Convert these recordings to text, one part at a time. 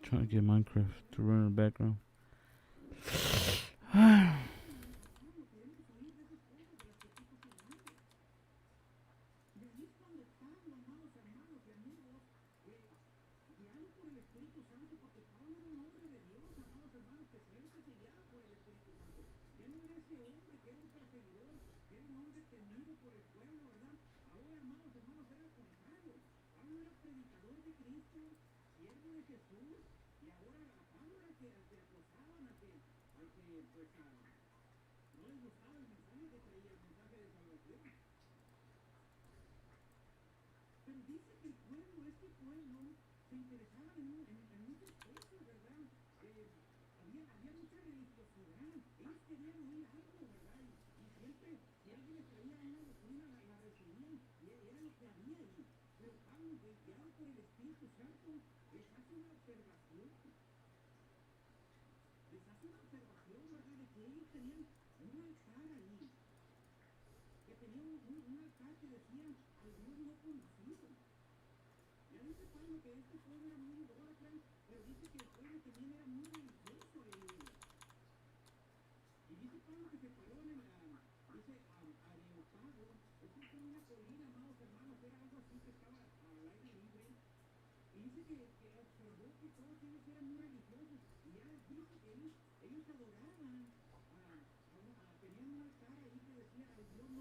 Trying to get Minecraft to run in the background.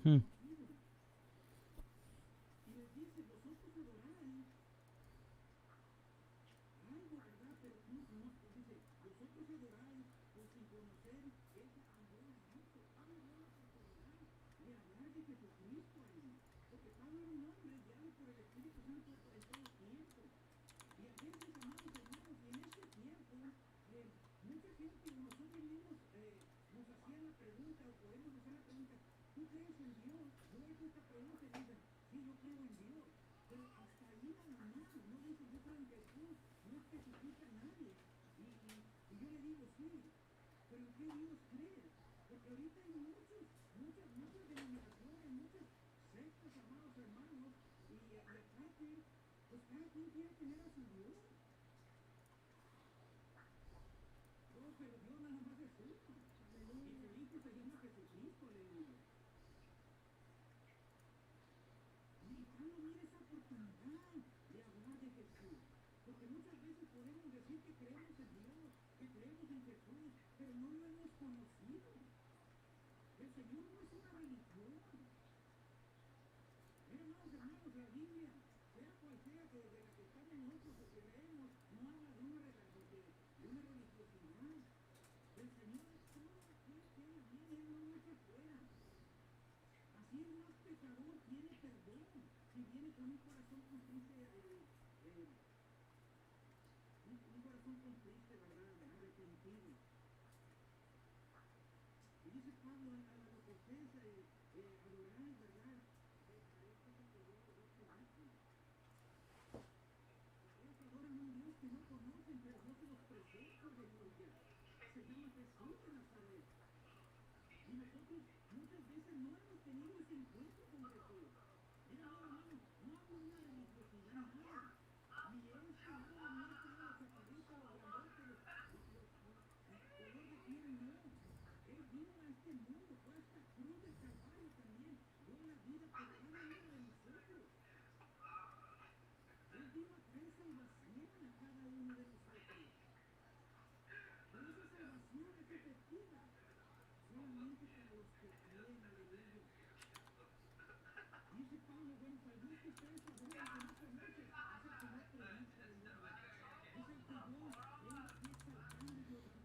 Hmm.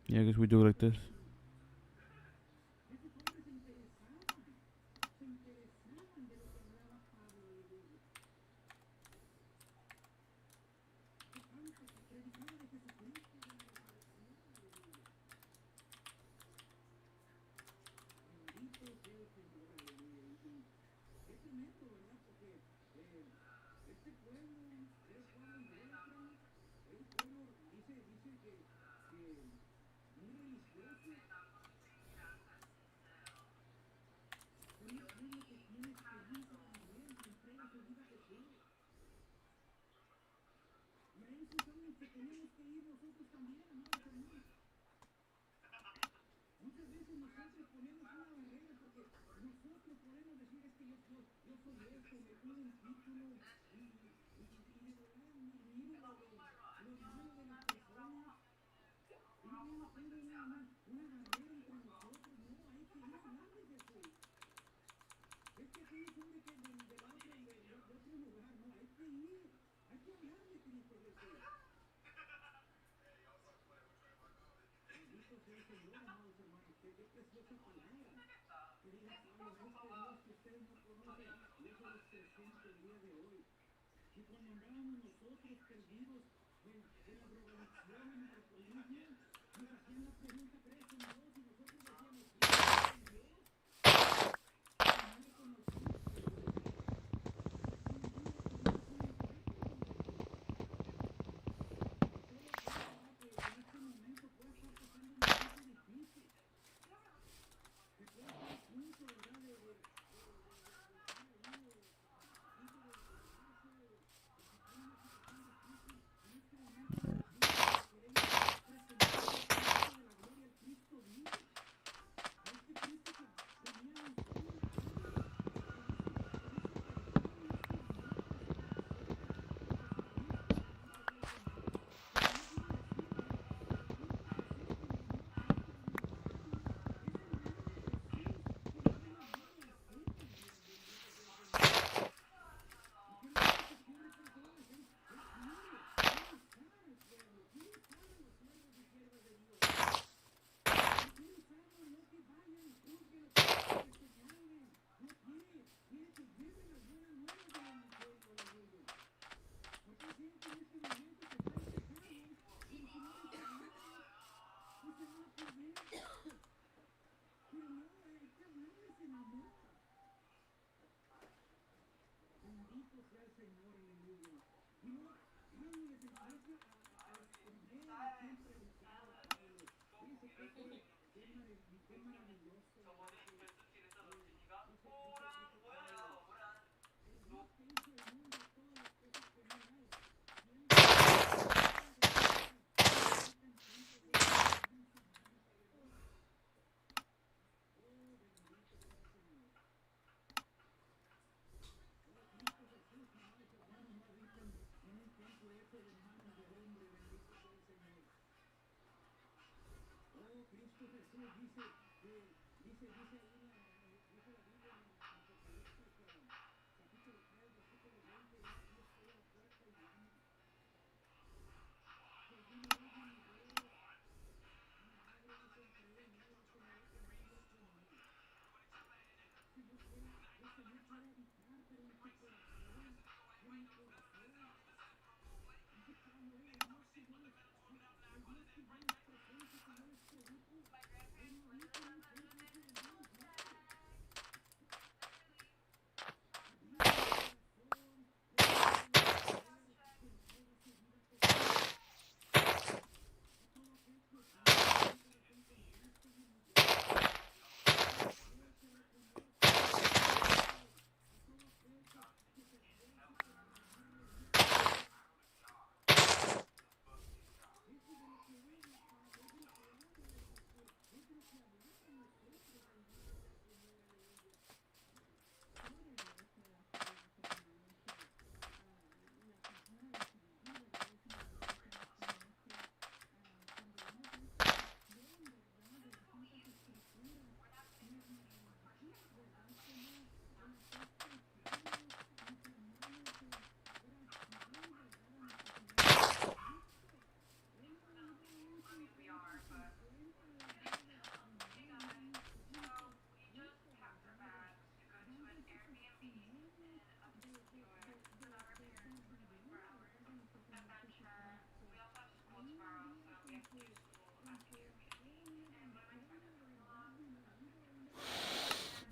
Yeah, I guess we do it like this.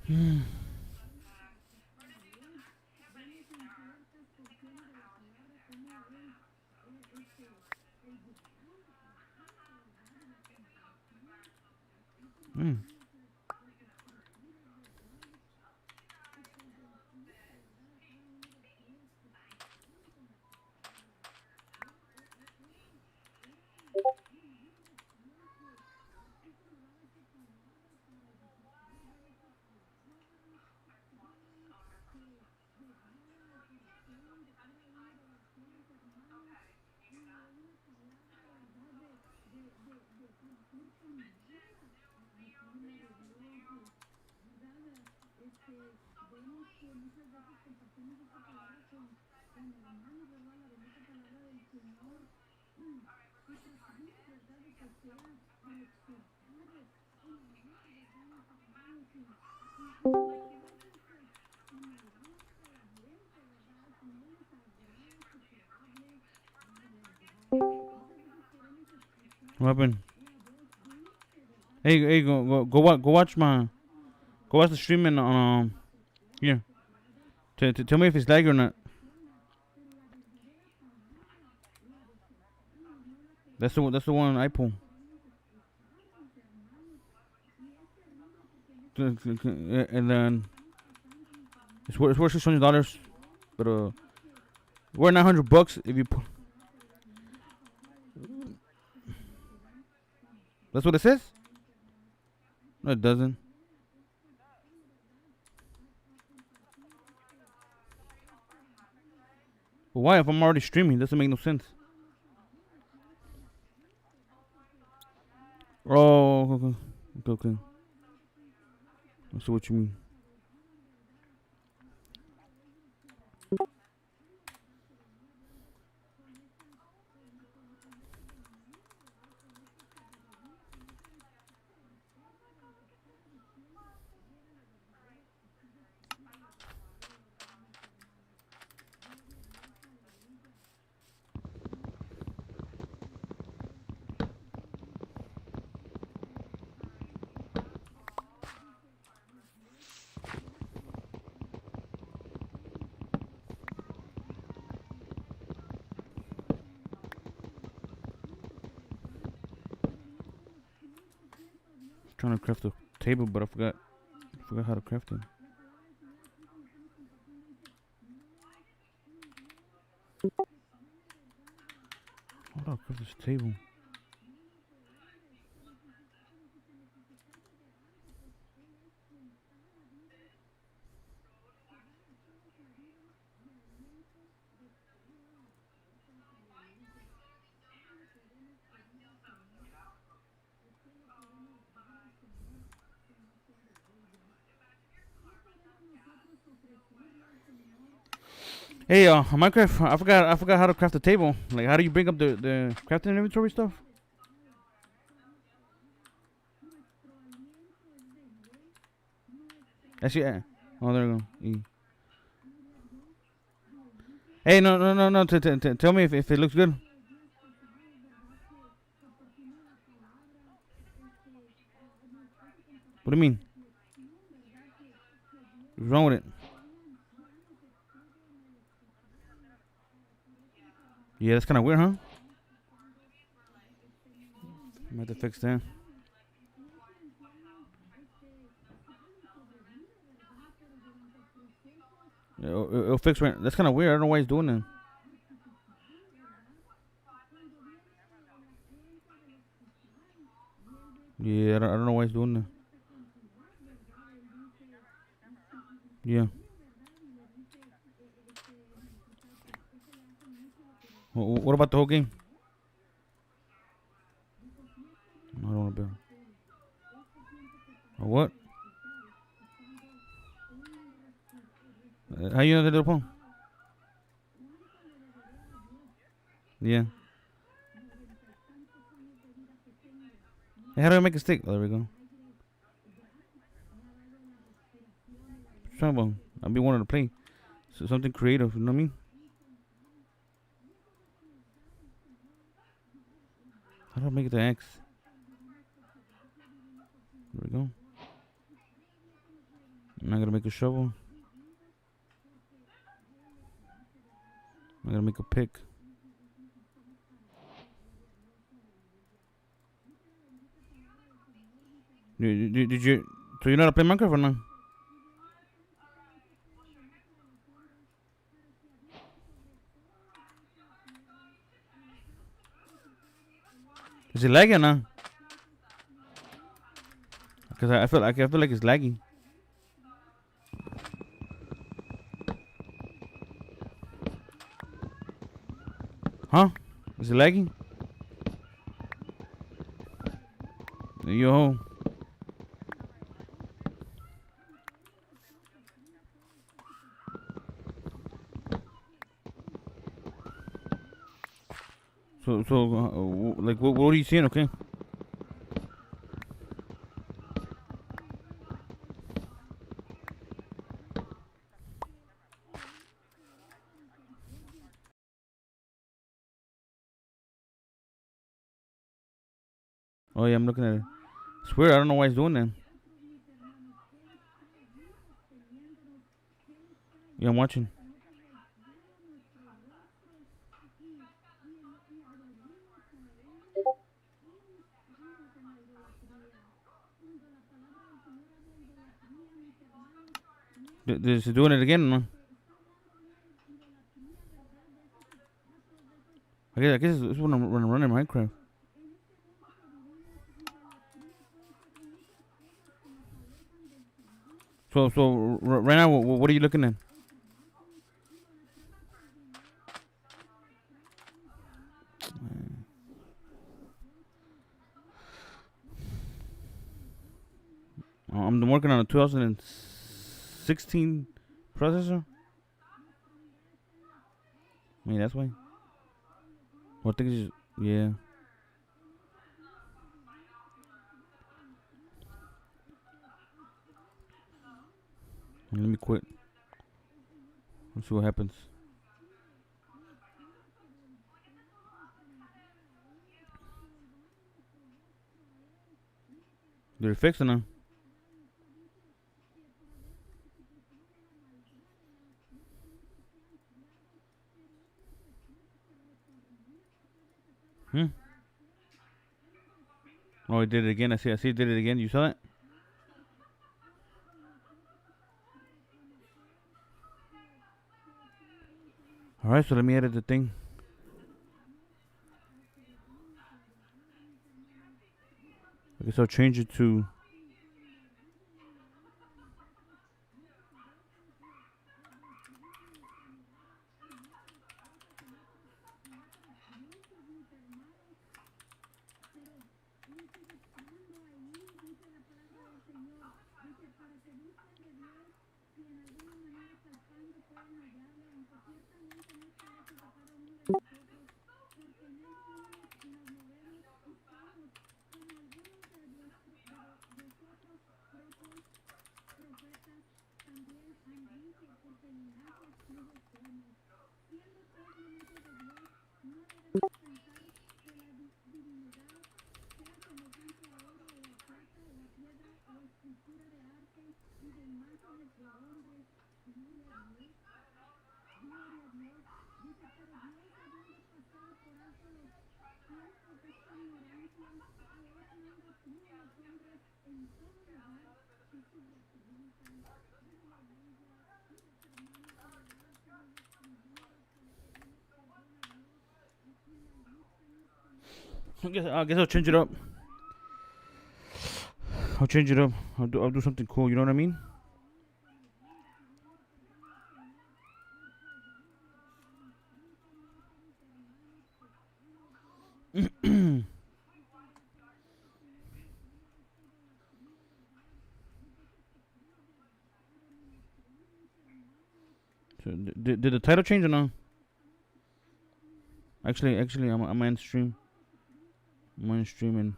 Mm. What happened? Hey, go watch go watch the streaming on here. Tell me if it's lag or not. That's the one I pull. And then it's worth $600, but we're $900 if you pull. That's what it says. No, it doesn't. But why? If I'm already streaming, doesn't make no sense. Oh, okay. I see what you mean. Trying to craft a table, but I forgot how to craft it. How do I craft this table? Hey, Minecraft, I forgot how to craft a table. Like, how do you bring up the crafting inventory stuff? Actually, oh, there we go. E. Hey, no. Tell me if it looks good. What do you mean? What's wrong with it? Yeah, that's kind of weird, huh? I'm have to fix that. Yeah, it'll fix right. That's kind of weird. I don't know why he's doing that. Yeah, I don't know why he's doing that. Yeah. What about the whole game? I don't want to build. What? How you know the little phone? Yeah. Hey, how do I make a stick? Oh, there we go. Trouble. I'll be wanting to play. So something creative, you know what I mean? How do I make it the X? There we go. I gotta make a shovel. I gotta make a pick. Did you? So you know how to play Minecraft or no? Is it lagging or no? Cause I feel like it's laggy. Huh? Is it lagging? Yo. Like, what are you seeing? Okay. Oh yeah, I'm looking at it. It's weird. I don't know why it's doing that. Yeah, I'm watching. Is it doing it again? Or no? I guess it's when I'm running Minecraft. So right now, what are you looking at? I'm working on a 2016 processor. I mean, that's why. Well, I think it's just, yeah. Let me quit. Let's see what happens. Did it fix it now? Oh, it did it again. I see it did it again. You saw it? Alright, so let me edit the thing. I guess I'll change it to. I guess I'll change it up. I'll change it up. I'll do something cool. You know what I mean? So did the title change or no? Actually, I'm in stream. I'm in streaming.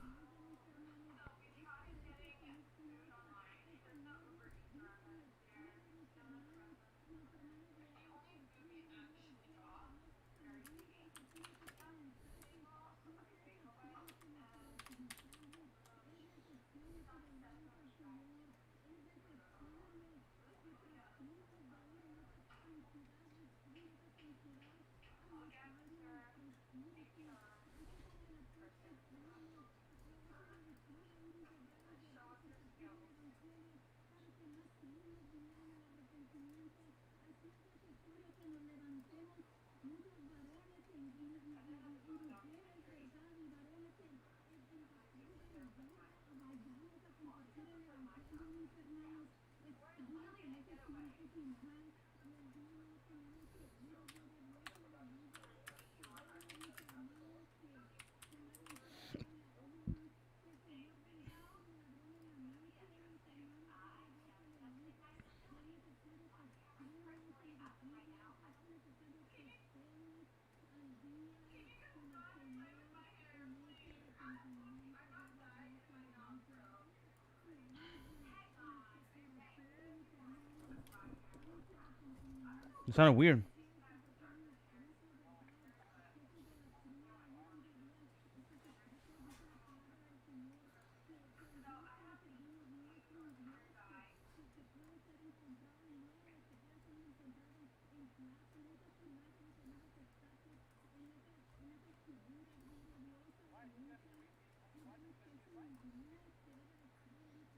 It sounded weird.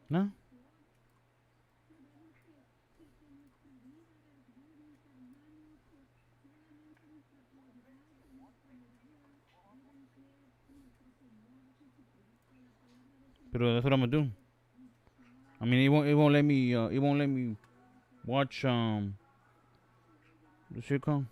No? But that's what I'm gonna do. I mean, it won't let me watch the shit called.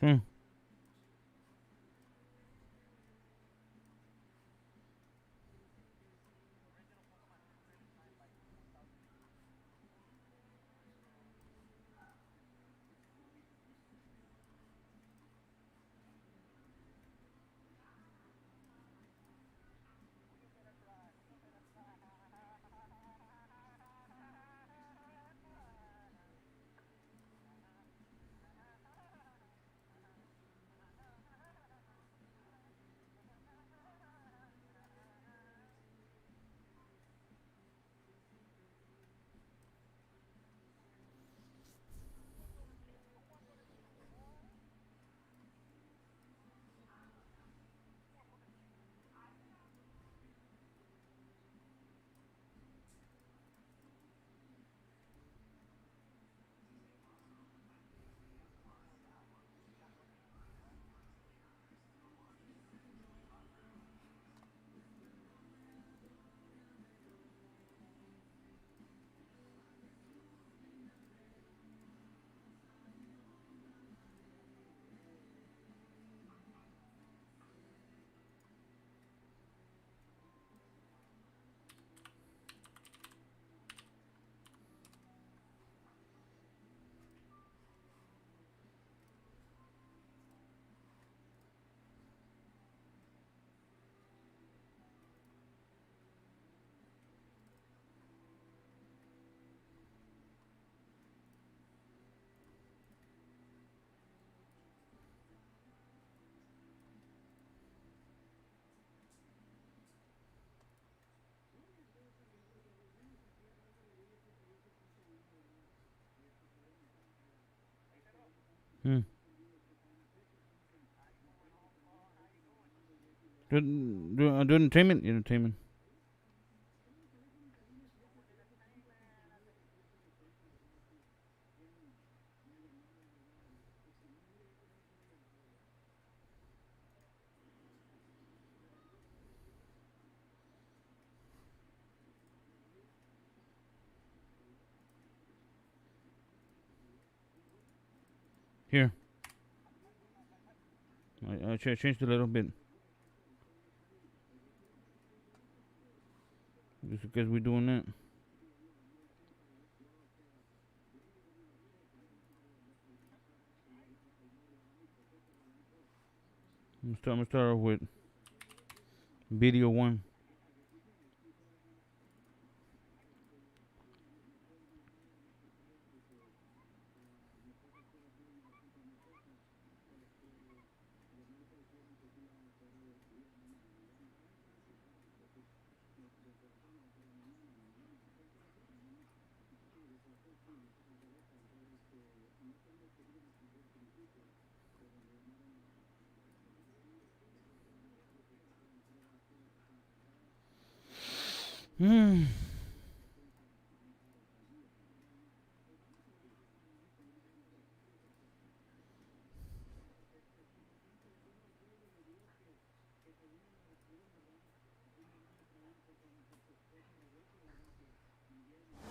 Hmm. Hmm. Do entertainment. Entertainment. Here. I changed it a little bit. Just because we're doing that. I'm gonna start off with video 1.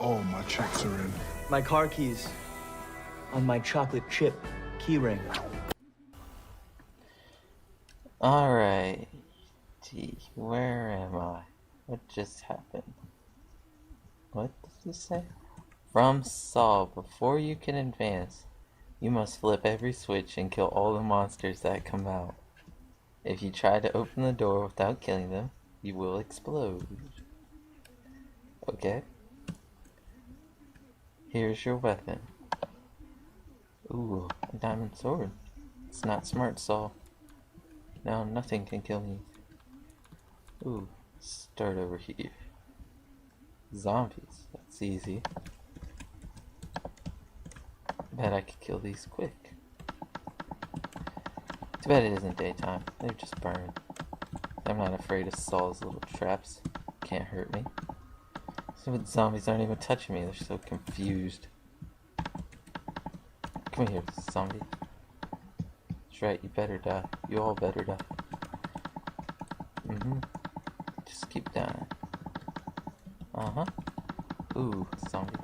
Oh, my checks are in. My car keys on my chocolate chip keyring. Alright. Gee, where am I? What just happened? What did you say? From Saul, before you can advance, you must flip every switch and kill all the monsters that come out. If you try to open the door without killing them, you will explode. Okay? Here's your weapon. Ooh, a diamond sword. It's not smart, Saul. Now nothing can kill me. Ooh, start over here. Zombies, that's easy. Bet I could kill these quick. Too bad it isn't daytime. They're just burned. I'm not afraid of Saul's little traps. Can't hurt me. Some of the zombies aren't even touching me. They're so confused. Come here, zombie. That's right, you better die. You all better die. Just keep dying. Ooh, zombie.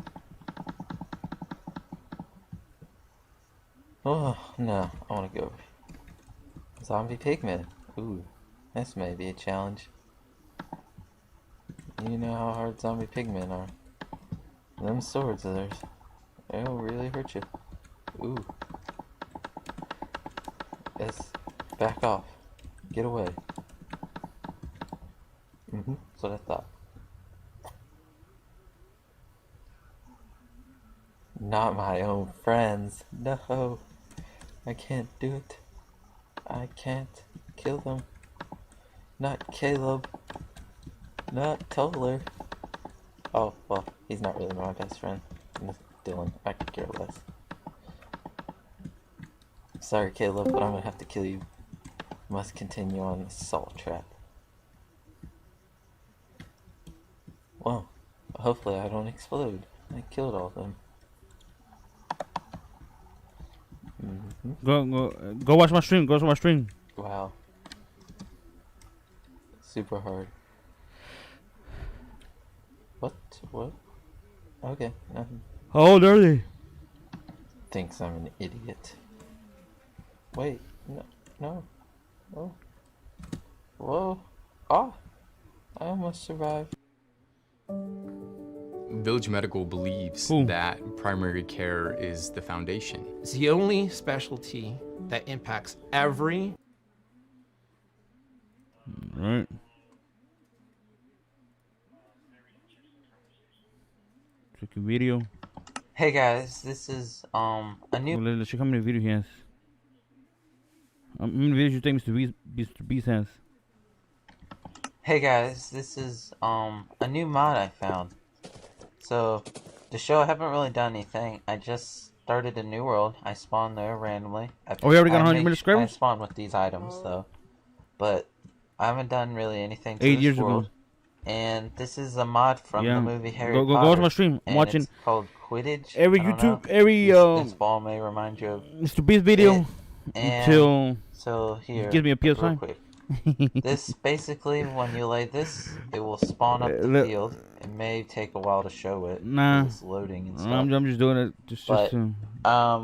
Oh, no. I want to go. Zombie pigmen. Ooh, this may be a challenge. You know how hard zombie pigmen are. Them swords of theirs, they'll really hurt you. Ooh. Yes. Back off. Get away. That's what I thought. Not my own friends. No. I can't do it. I can't kill them. Not Caleb. Not Toller. Oh, well, he's not really my best friend. Dylan. I could care less. Sorry, Caleb, but I'm gonna have to kill you. Must continue on the salt trap. Well, hopefully I don't explode. I killed all of them. Go watch my stream. Go watch my stream. Wow. Super hard. What? Okay, nothing. How old are they? Thinks I'm an idiot. Wait, no. Oh. Whoa. Ah! I almost survived. Village Medical believes that primary care is the foundation. It's the only specialty that impacts every... Right. Check your video. Hey guys, this is a new. Let's check how many videos he has. How many videos you think Mr. Beast has? Hey guys, this is a new mod I found. So the show I haven't really done anything. I just started a new world. I spawned there randomly. Oh, you already got 100 subscribers? I spawned with these items though, but I haven't done really anything to 8 this years world. ago. And this is a mod from the movie Harry Potter. Go watch my stream. I'm watching. It's called Quidditch. Every YouTube, every this ball may remind you of Mr. Beast video until so here. he gives me a PS5. Real quick. This basically, when you lay this, it will spawn up the field. It may take a while to show it. Nah, it's loading and stuff. I'm just doing it just to.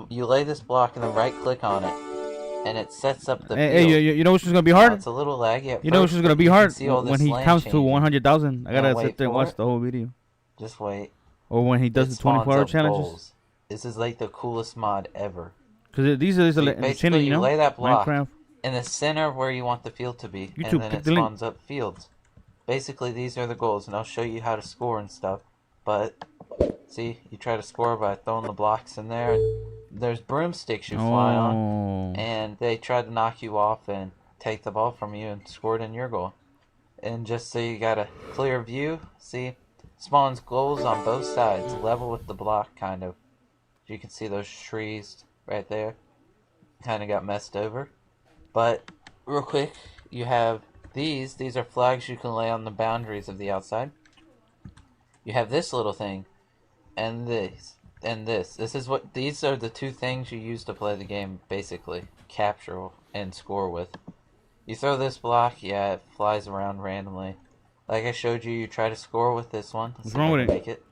You lay this block and then right click on it, and it sets up the Hey, field. you know which is gonna be Now, hard? it's a little laggy at You know which first, is gonna but be you can hard see all when this he land counts to changing. 100,000. I gotta Wait sit there and for watch it. the whole video. Just wait. Or when he does It the spawns 24-hour up challenges. goals. This is like the coolest mod ever. Cause these are So in the channel, basically, you know. lay that block Minecraft. in the center of where you want the field to be, YouTube, and then click it the link. spawns up fields. Basically, these are the goals, and I'll show you how to score and stuff. But see, you try to score by throwing the blocks in there. And there's broomsticks you fly on, and they try to knock you off and take the ball from you and score it in your goal. And just so you got a clear view, see, spawns goals on both sides, level with the block, kind of. You can see those trees right there, kind of got messed over. But real quick, you have these are flags you can lay on the boundaries of the outside. You have this little thing, and this, and this. These are the two things you use to play the game, basically. Capture and score with. You throw this block, yeah, it flies around randomly. Like I showed you, you try to score with this one. What's wrong with it? Make it.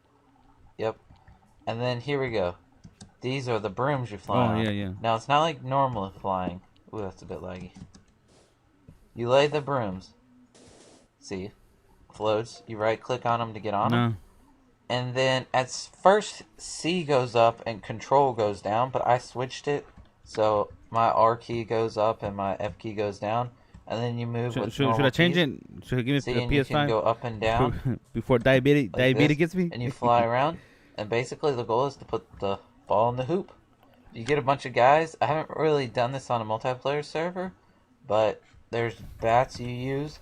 Yep. And then here we go. These are the brooms you fly on. Yeah. Now, it's not like normal flying. Ooh, that's a bit laggy. You lay the brooms. See? Floats. You right-click on them to get on them. And then, at first, C goes up and Control goes down, but I switched it. So, my R key goes up and my F key goes down. And then you move with Should I change it? Should I give it See, the and you can go PS5? up and down. Before diabetes this, gets me? And you fly around. And basically, the goal is to put the ball in the hoop. You get a bunch of guys. I haven't really done this on a multiplayer server, but there's bats you use,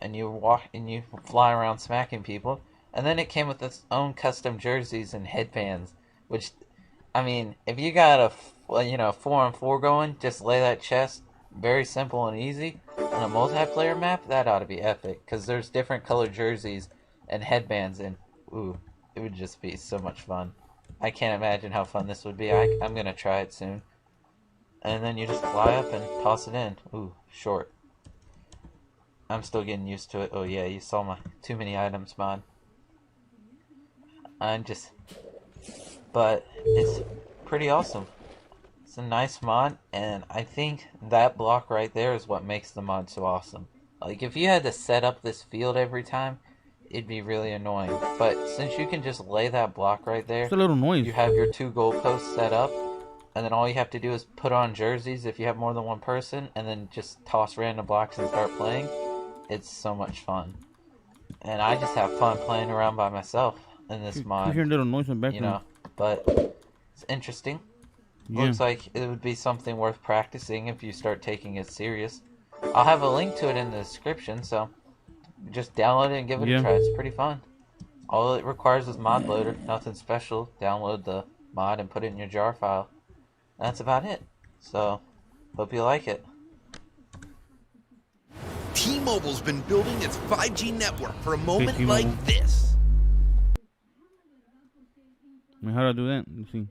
and you walk and you fly around smacking people. And then it came with its own custom jerseys and headbands, which, I mean, if you got a 4-on-4 going, just lay that chest. Very simple and easy. On a multiplayer map, that ought to be epic, because there's different colored jerseys and headbands, and ooh, it would just be so much fun. I can't imagine how fun this would be. I'm gonna try it soon. And then you just fly up and toss it in. Ooh, short. I'm still getting used to it. Oh yeah, you saw my too many items mod. But it's pretty awesome. It's a nice mod, and I think that block right there is what makes the mod so awesome. Like, if you had to set up this field every time, it'd be really annoying. But since you can just lay that block right there, It's a little noise. you have your 2 goalposts set up, and then all you have to do is put on jerseys if you have more than one person, and then just toss random blocks and start playing. It's so much fun. And I just have fun playing around by myself in this mod. You hear a little noise in the background. But it's interesting. Yeah. Looks like it would be something worth practicing if you start taking it serious. I'll have a link to it in the description, so just download it and give it a try. It's pretty fun. All it requires is mod loader, nothing special. Download the mod and put it in your jar file. That's about it. So, hope you like it. T-Mobile's been building its 5G network for a moment T-Mobile. like this. I mean, how do I do that? Let's see.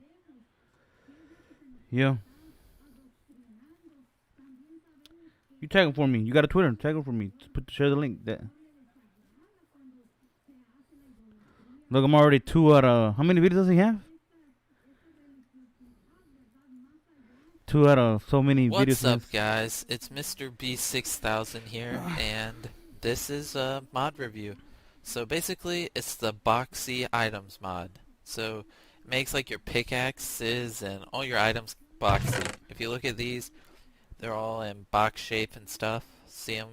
Yeah. You tag him for me. You got a Twitter. Tag him for me. Share the link. Look, I'm already 2 out of... How many videos does he have? 2 out of so many videos. What's up, guys? It's Mr. B6000 here, and this is a mod review. So basically, it's the boxy items mod. So it makes like your pickaxes and all your items boxy. If you look at these, they're all in box shape and stuff. See them?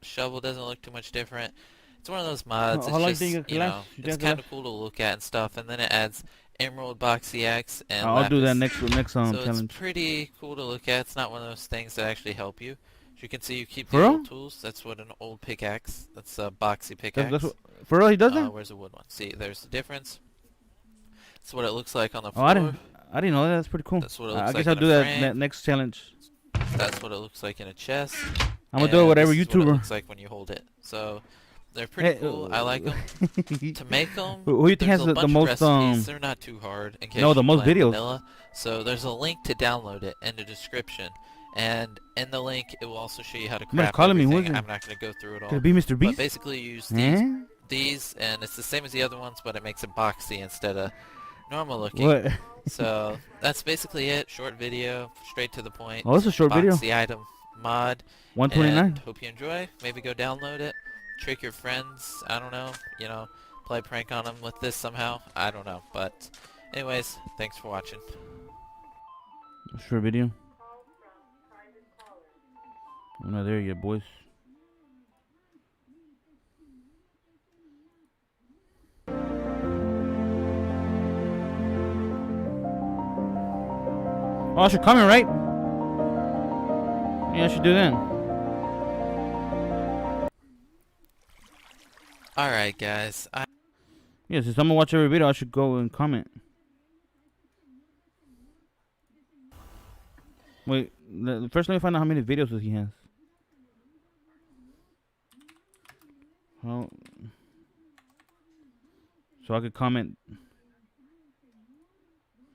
Shovel doesn't look too much different. It's one of those mods. How long It's do you just, you know, last? it's kind of cool to look at and stuff. And then it adds emerald boxy axe and I'll do that lapis. next So challenge. it's pretty cool to look at. It's not one of those things that actually help you. As you can see, you keep For the real? old tools. That's what an old pickaxe. That's a boxy pickaxe. That's what, for real, he does that? Where's the wood one? See, there's the difference. That's what it looks like on the Oh, floor. I didn't know that. That's pretty cool. That's what it looks I like guess I'll in do a that frame. next challenge. That's what it looks like in a chest. I'm gonna do it whatever this is what it YouTuber. looks like when you hold it. So they're pretty cool. I like them. To make them, Who do you think has there's a the bunch most of recipes. They're not too hard. In case no, the you most play videos. vanilla. So there's a link to download it in the description, and in the link it will also show you how to Man, craft calling me, who everything. is it? I'm not gonna go through it all. Could it be Mr. But Beast? basically, you use Eh? these, and it's the same as the other ones, but it makes it boxy instead of normal looking. What? So that's basically it. Short video, straight to the point. Oh, it's a short video. Boxy item mod. 129. And hope you enjoy. Maybe go download it. Trick your friends. I don't know. You know, play a prank on them with this somehow. I don't know. But anyways, thanks for watching. Short video. We're not there yet, boys. Oh, I should comment, right? Yeah, I should do that. Alright, guys. Yeah, since I'm gonna watch every video, I should go and comment. Wait, first let me find out how many videos he has. Oh, so I could comment.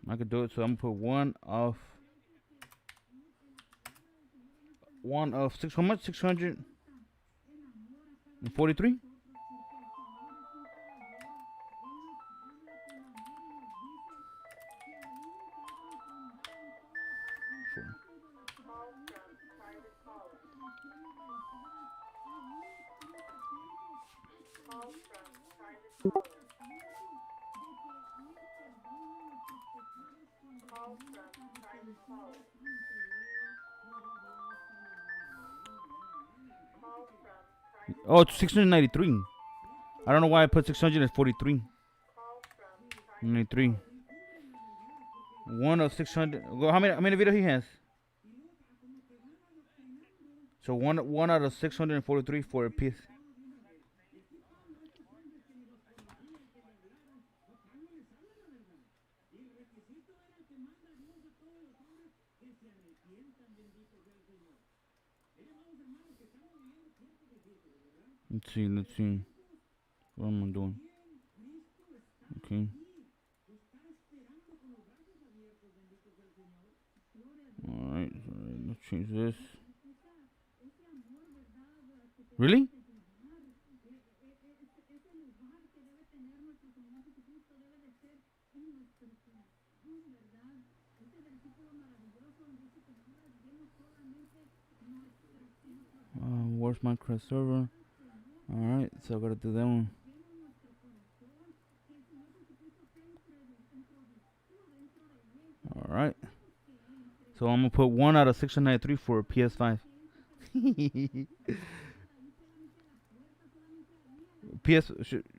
I could do it. So I'm gonna put one of 6. How much? 643. Oh, it's 693. I don't know why I put 643. 93. One of 600. How many videos he has? So one out of 643 for a piece. Let's see. What am I doing? Okay. Alright, let's change this. Really? Where's Minecraft server? Alright, so I gotta do that one. Alright. So I'm gonna put 1 out of 693 for PS5.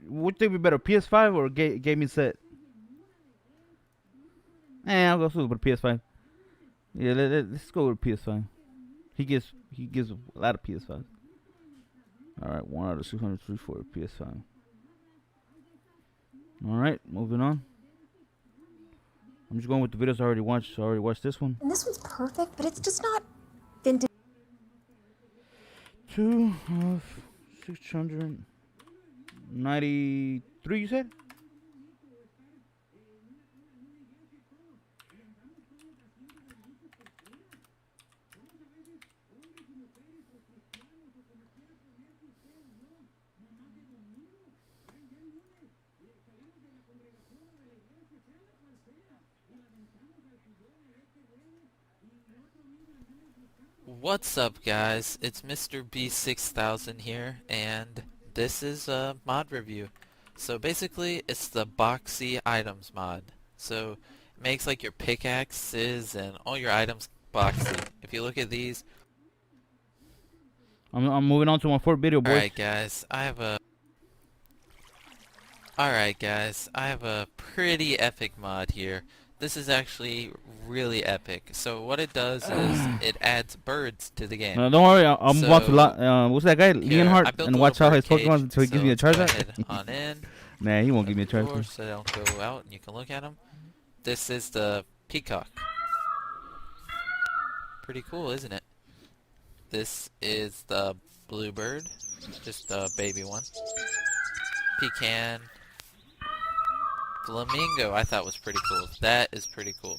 Which thing be better, PS5 or gaming set? I'll go with PS5. Yeah, let's go with PS5. He gives a lot of PS5. Alright, 1 out of 603 for PS5. Alright, moving on. I'm just going with the videos I already watched. So I already watched this one. And this one's perfect, but it's just not vintage. 2 of 693, you said? What's up, guys? It's Mr. B6000 here, and this is a mod review. So basically, it's the boxy items mod. So it makes like your pickaxes and all your items boxy. If you look at these. I'm moving on to my fourth video, boys. Alright, guys. I have a pretty epic mod here. This is actually really epic. So what it does is it adds birds to the game. Don't worry, I'm about to what's that guy, Leonhardt, and watch how his Pokemon until he gives me a Charizard. Go ahead on in. Nah, he won't give me a Charizard. So they don't go out and you can look at them. This is the peacock. Pretty cool, isn't it? This is the bluebird, just a baby one. Pecan. Flamingo, I thought was pretty cool. That is pretty cool.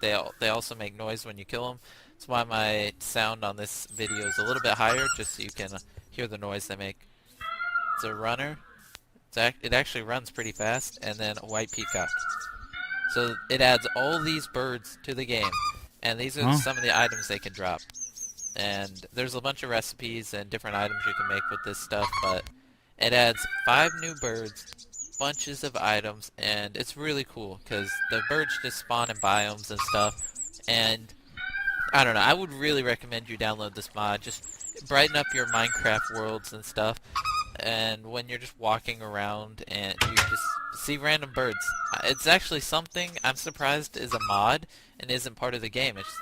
They also make noise when you kill them. That's why my sound on this video is a little bit higher, just so you can hear the noise they make. It's a runner. It actually runs pretty fast, and then a white peacock. So it adds all these birds to the game, and these are some of the items they can drop. And there's a bunch of recipes and different items you can make with this stuff, but it adds 5 new birds, bunches of items, and it's really cool because the birds just spawn in biomes and stuff. And I don't know, I would really recommend you download this mod. Just brighten up your Minecraft worlds and stuff. And when you're just walking around and you just see random birds, it's actually something I'm surprised is a mod and isn't part of the game. It's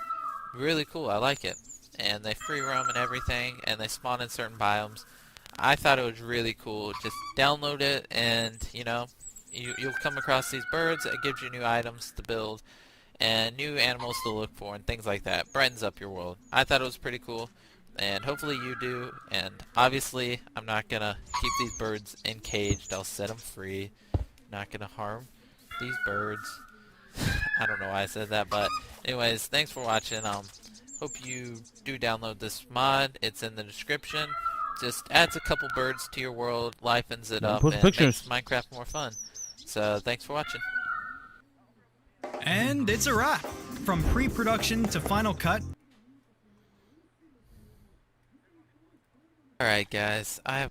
really cool. I like it. And they free roam and everything, and they spawn in certain biomes. I thought it was really cool. Just download it, and you know, you'll come across these birds. It gives you new items to build and new animals to look for and things like that. Brightens up your world. I thought it was pretty cool, and hopefully you do. And obviously, I'm not gonna keep these birds encaged. I'll set them free. Not gonna harm these birds. I don't know why I said that, but anyways, thanks for watching. Hope you do download this mod. It's in the description. Just adds a couple birds to your world, livens it up, and makes Minecraft more fun. So thanks for watching. And it's a wrap. From pre-production to final cut. Alright guys, I have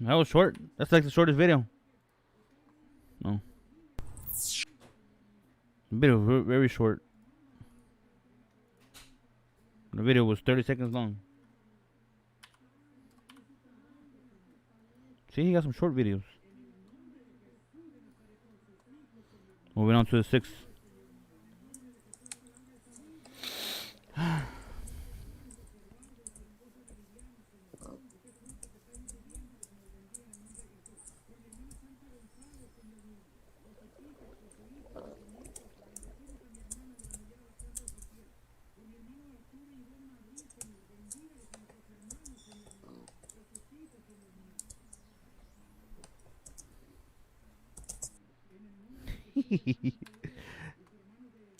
That was short. That's like the shortest video. No. The video was very short. The video was 30 seconds long. See, he got some short videos. Moving on to the 6th.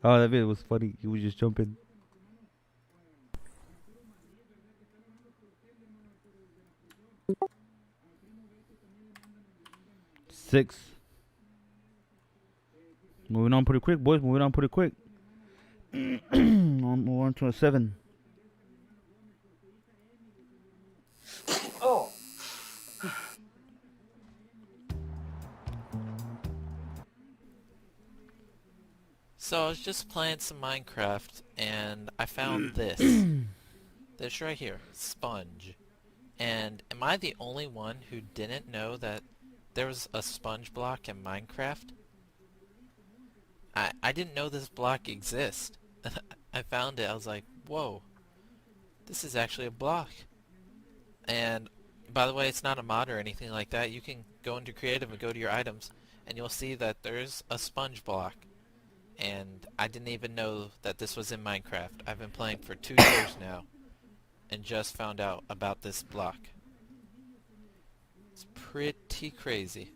Oh, that video was funny. He was just jumping. Six. Moving on pretty quick, boys. Moving on pretty quick. Move on to a 7. Oh. So I was just playing some Minecraft and I found this. This right here, sponge. And am I the only one who didn't know that there was a sponge block in Minecraft? I didn't know this block exists. I found it, I was like, whoa, this is actually a block. And by the way, it's not a mod or anything like that. You can go into creative and go to your items and you'll see that there's a sponge block. And I didn't even know that this was in Minecraft. I've been playing for 2 years now and just found out about this block. It's pretty crazy.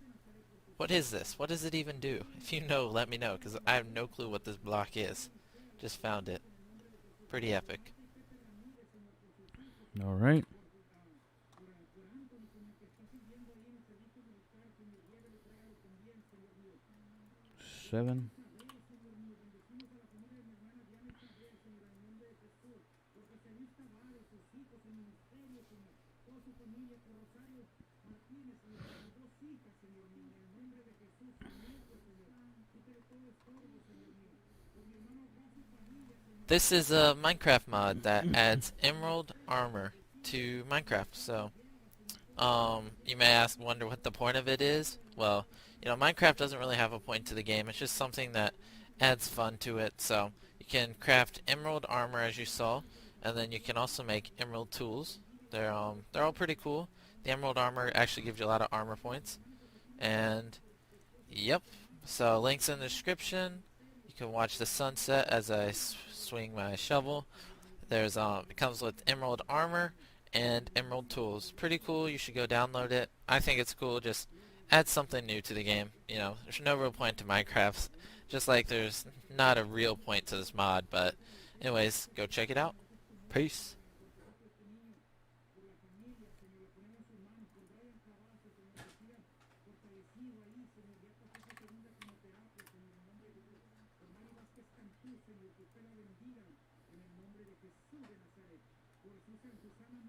What is this? What does it even do? If you know, let me know, because I have no clue what this block is. Just found it. Pretty epic. Alright. Seven. This is a Minecraft mod that adds emerald armor to Minecraft, so You may wonder what the point of it is. Well, Minecraft doesn't really have a point to the game. It's just something that adds fun to it. So you can craft emerald armor, as you saw, and then you can also make emerald tools. They're all pretty cool. The emerald armor actually gives you a lot of armor points. And yep. So links in the description. You can watch the sunset as I swing my shovel. There's it comes with emerald armor and emerald tools. Pretty cool. You should go download it. I think it's cool. Just add something new to the game. There's no real point to Minecraft. Just like there's not a real point to this mod. But anyways, go check it out. Peace.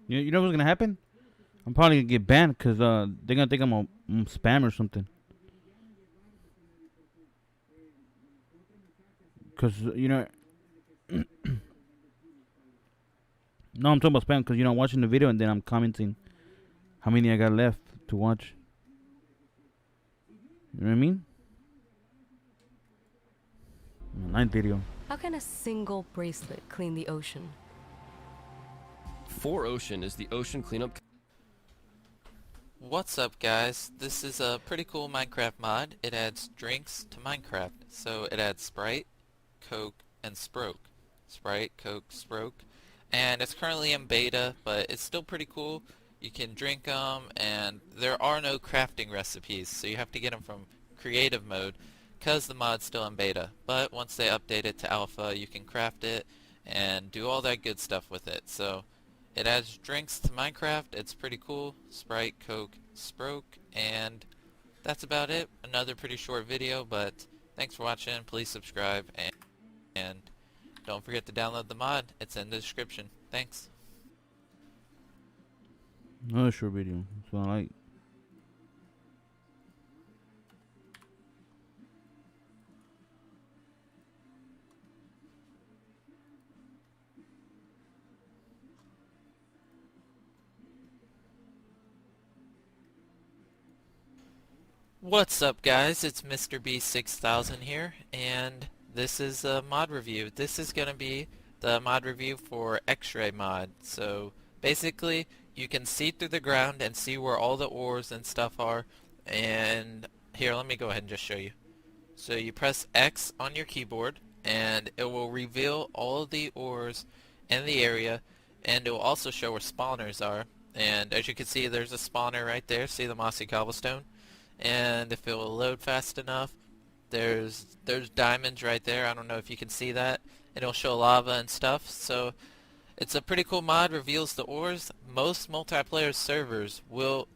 You know what's gonna happen? I'm probably gonna get banned because they're gonna think I'm a spam or something. Cause no, I'm talking about spam because I'm watching the video and then I'm commenting how many I got left to watch. You know what I mean? 9th video. How can a single bracelet clean the ocean? 4Ocean is the ocean cleanup. What's up, guys? This is a pretty cool Minecraft mod. It adds drinks to Minecraft. So it adds Sprite, Coke, and Sproke. Sprite, Coke, Sproke. And it's currently in beta, but it's still pretty cool. You can drink them, and there are no crafting recipes, so you have to get them from creative mode because the mod's still in beta. But once they update it to alpha, you can craft it and do all that good stuff with it. So it adds drinks to Minecraft. It's pretty cool. Sprite, Coke, Sproke, and that's about it. Another pretty short video, but thanks for watching. Please subscribe, and don't forget to download the mod. It's in the description. Thanks. Another short video. That's what I like. What's up, guys? It's Mr. B6000 here, and this is a mod review. This is going to be the mod review for X-Ray mod. So basically, you can see through the ground and see where all the ores and stuff are. And here, let me go ahead and just show you. So you press X on your keyboard, and it will reveal all of the ores in the area, and it will also show where spawners are. And as you can see, there's a spawner right there. See the mossy cobblestone? And if it will load fast enough, there's diamonds right there. I don't know if you can see that. It'll show lava and stuff. So it's a pretty cool mod. Reveals the ores. Most multiplayer servers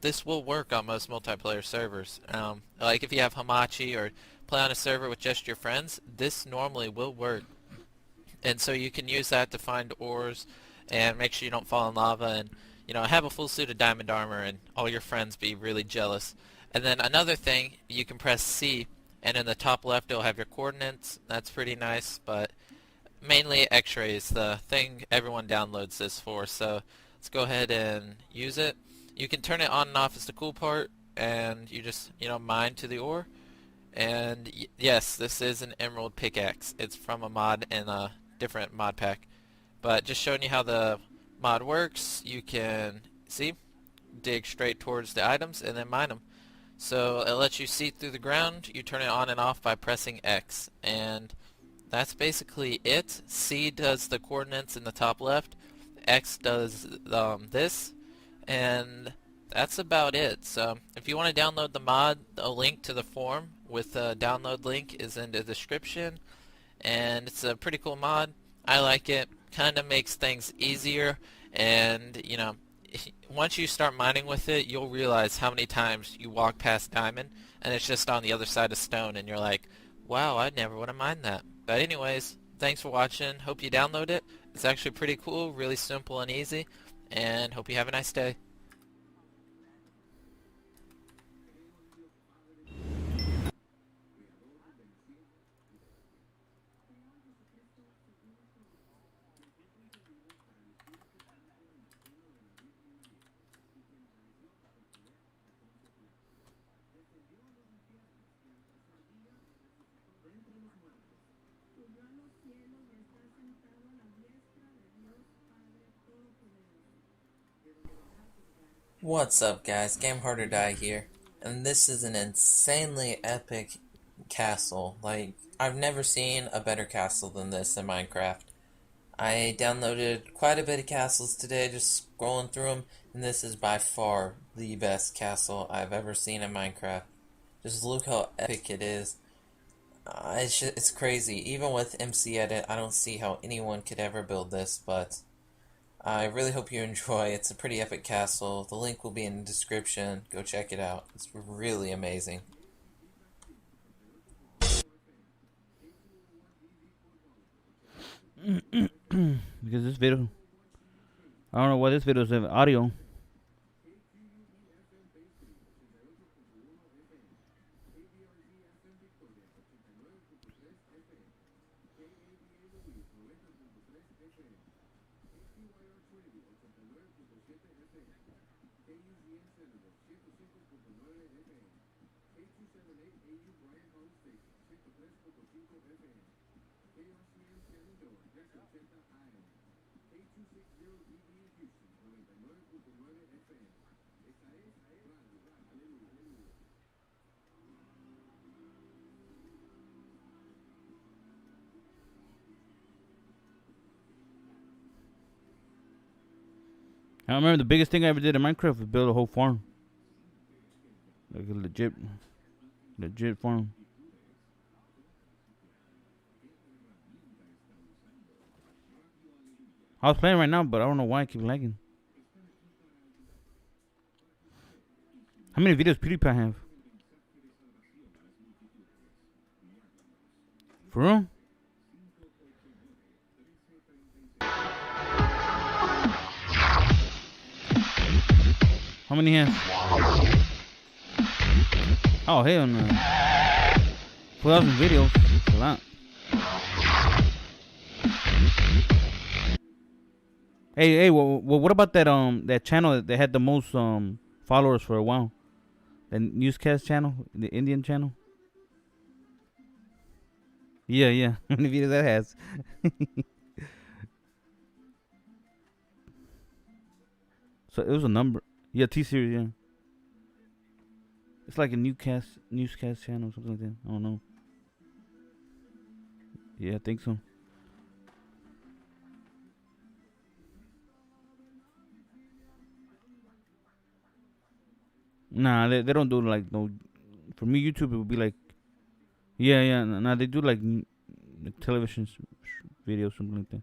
this will work on most multiplayer servers. Like if you have Hamachi or play on a server with just your friends, this normally will work. And so you can use that to find ores and make sure you don't fall in lava, and have a full suit of diamond armor and all your friends be really jealous. And then another thing, you can press C, and in the top left it'll have your coordinates. That's pretty nice, but mainly X-ray is the thing everyone downloads this for. So let's go ahead and use it. You can turn it on and off is the cool part, and you just mine to the ore. And yes, this is an emerald pickaxe. It's from a mod in a different mod pack. But just showing you how the mod works, you can see, dig straight towards the items and then mine them. So it lets you see through the ground. You turn it on and off by pressing X, and that's basically it. C does the coordinates in the top left, X does this, and that's about it. So if you want to download the mod, a link to the form with the download link is in the description, and it's a pretty cool mod. I like it. Kind of makes things easier, and once you start mining with it, you'll realize how many times you walk past diamond and it's just on the other side of stone, and you're like, wow, I never would have mined that. But anyways, thanks for watching. Hope you download it. It's actually pretty cool, really simple and easy, and hope you have a nice day. What's up, guys? Game Hard or Die here, and this is an insanely epic castle. Like, I've never seen a better castle than this in Minecraft. I downloaded quite a bit of castles today, just scrolling through them, and this is by far the best castle I've ever seen in Minecraft. Just look how epic it is. It's crazy. Even with MC Edit, I don't see how anyone could ever build this, but I really hope you enjoy. It's a pretty epic castle. The link will be in the description. Go check it out. It's really amazing. Because this video, I don't know why this video is audio. I remember the biggest thing I ever did in Minecraft was build a whole farm. Like a legit farm. I was playing right now, but I don't know why I keep lagging. How many videos PewDiePie have? For real? How many has? Oh, hell no. 4,000 videos. That's a lot. Hey, what about that channel that had the most followers for a while? The newscast channel, the Indian channel. Yeah. How many videos that has? So it was a number. Yeah, T-Series, yeah. It's like a newscast channel or something like that. I don't know. Yeah, I think so. Nah, they don't do like no. For me, YouTube it would be like, yeah. Nah, they do like television videos, something like that.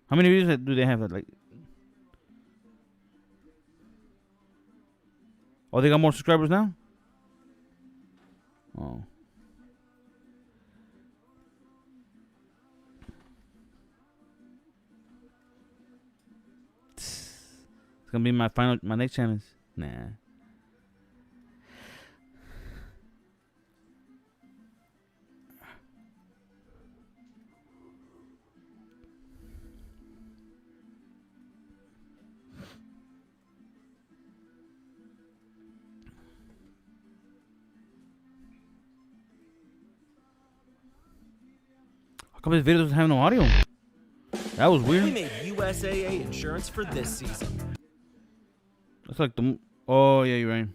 How many videos do they have? Like, oh, they got more subscribers now. Oh. It's gonna be my next challenge. Nah. How come this video doesn't have no audio? That was weird. We made USAA insurance for this season. That's like the. Oh yeah, you're right.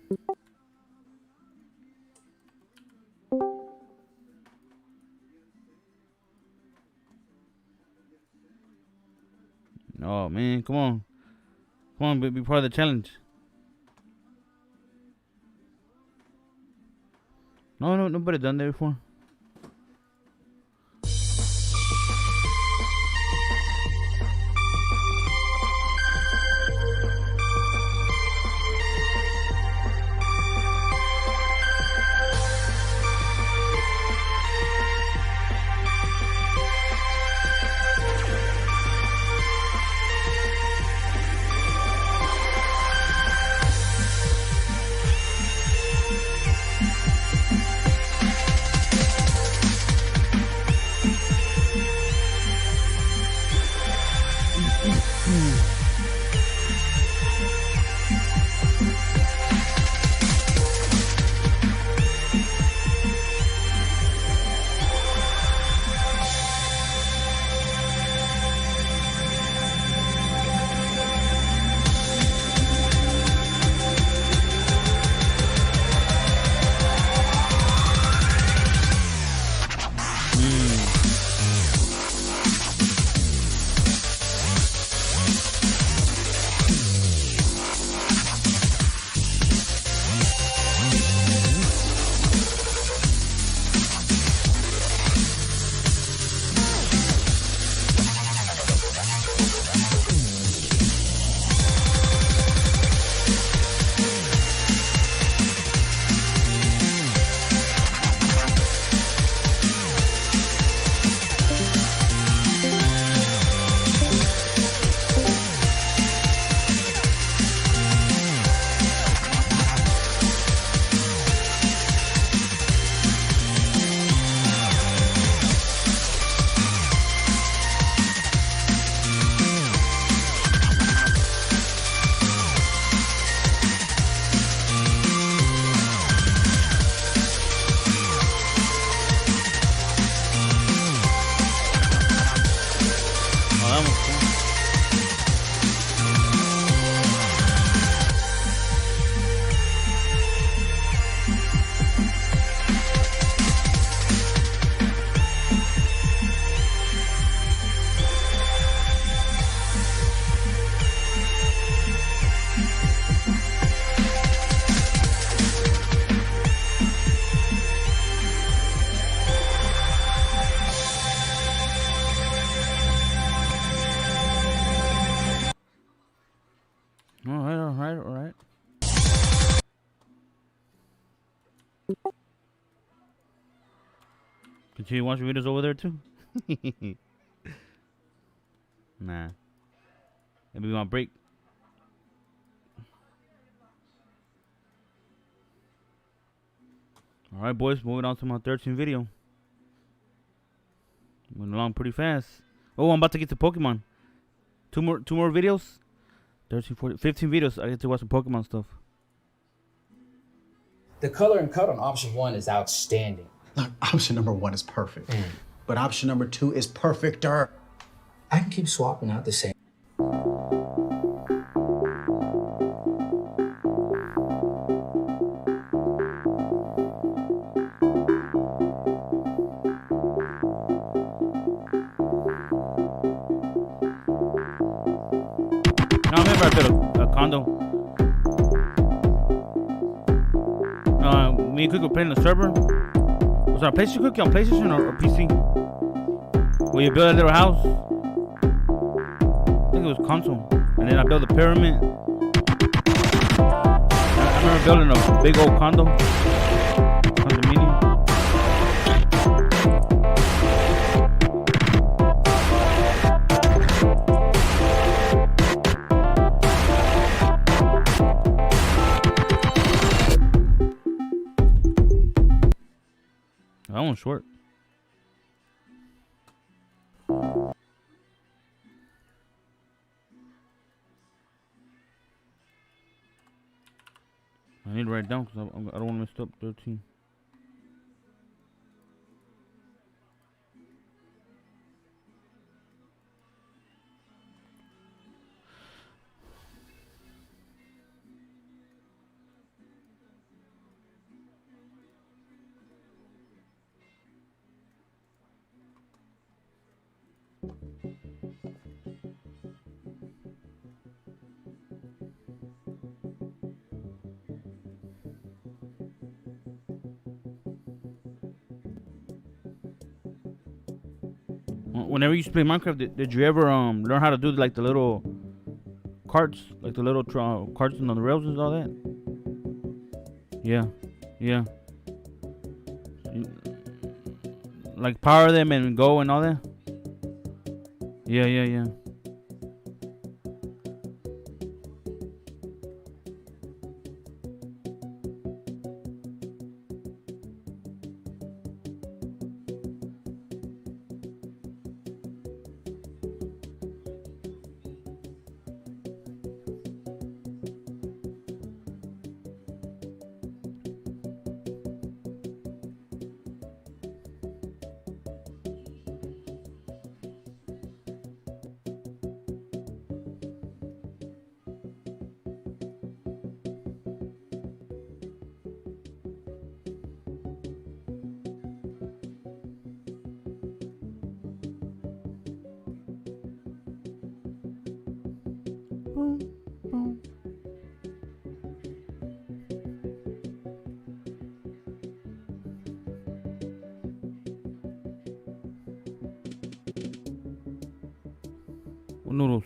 Oh man, come on, be part of the challenge. No, nobody done that before. Continue watching videos over there too? Nah. Maybe we want to break. Alright, boys. Moving on to my 13th video. Moving along pretty fast. Oh, I'm about to get to Pokemon. Two more videos. 13, 14, 15 videos. I get to watch some Pokemon stuff. The color and cut on option 1 is outstanding. Look, option number 1 is perfect. But option number 2 is perfecter. I can keep swapping out the same. No, I remember I built a condo. Me and Cook were playing the server. Was it on PlayStation, Cookie? On PlayStation or PC? Where you build a little house? I think it was console. And then I built a pyramid. I remember building a big old condominium. That one's short. I need to write it down because I don't want to mess up 13. Whenever you used to play Minecraft, did you ever learn how to do like the little carts, like the little carts on the rails and all that? Yeah. Like power them and go and all that. Yeah. Noodles.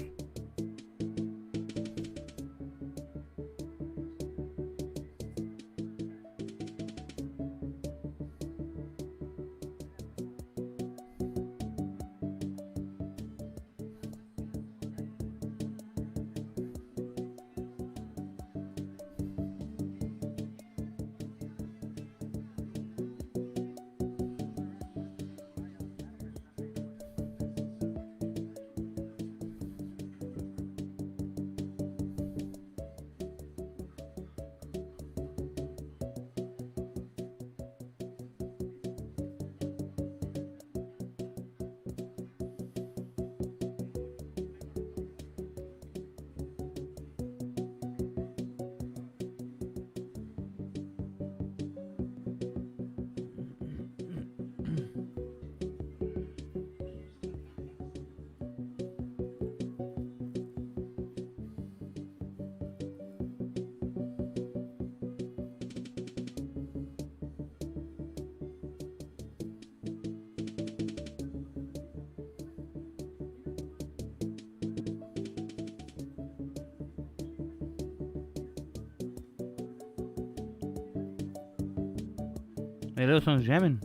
Hey, those songs jamming.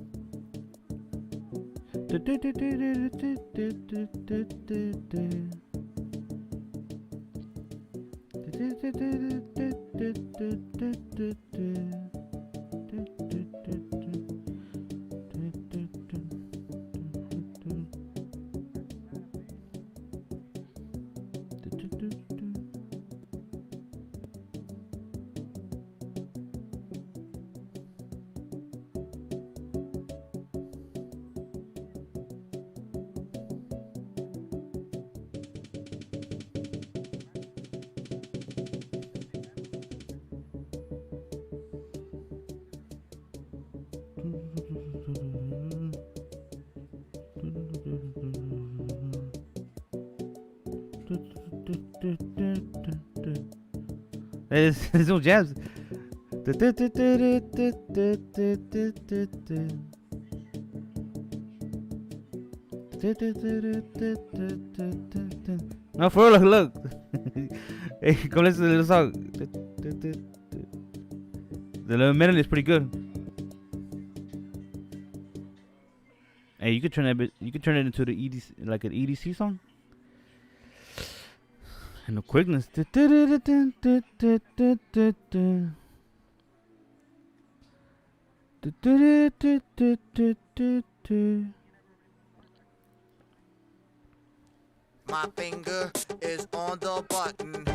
There's no jabs. No, for real, look. Hey, come listen to the song. The little melody is pretty good. Hey, you could turn that bit. You could turn it into the EDC, like an EDC song. And the quickness. My finger is on the button.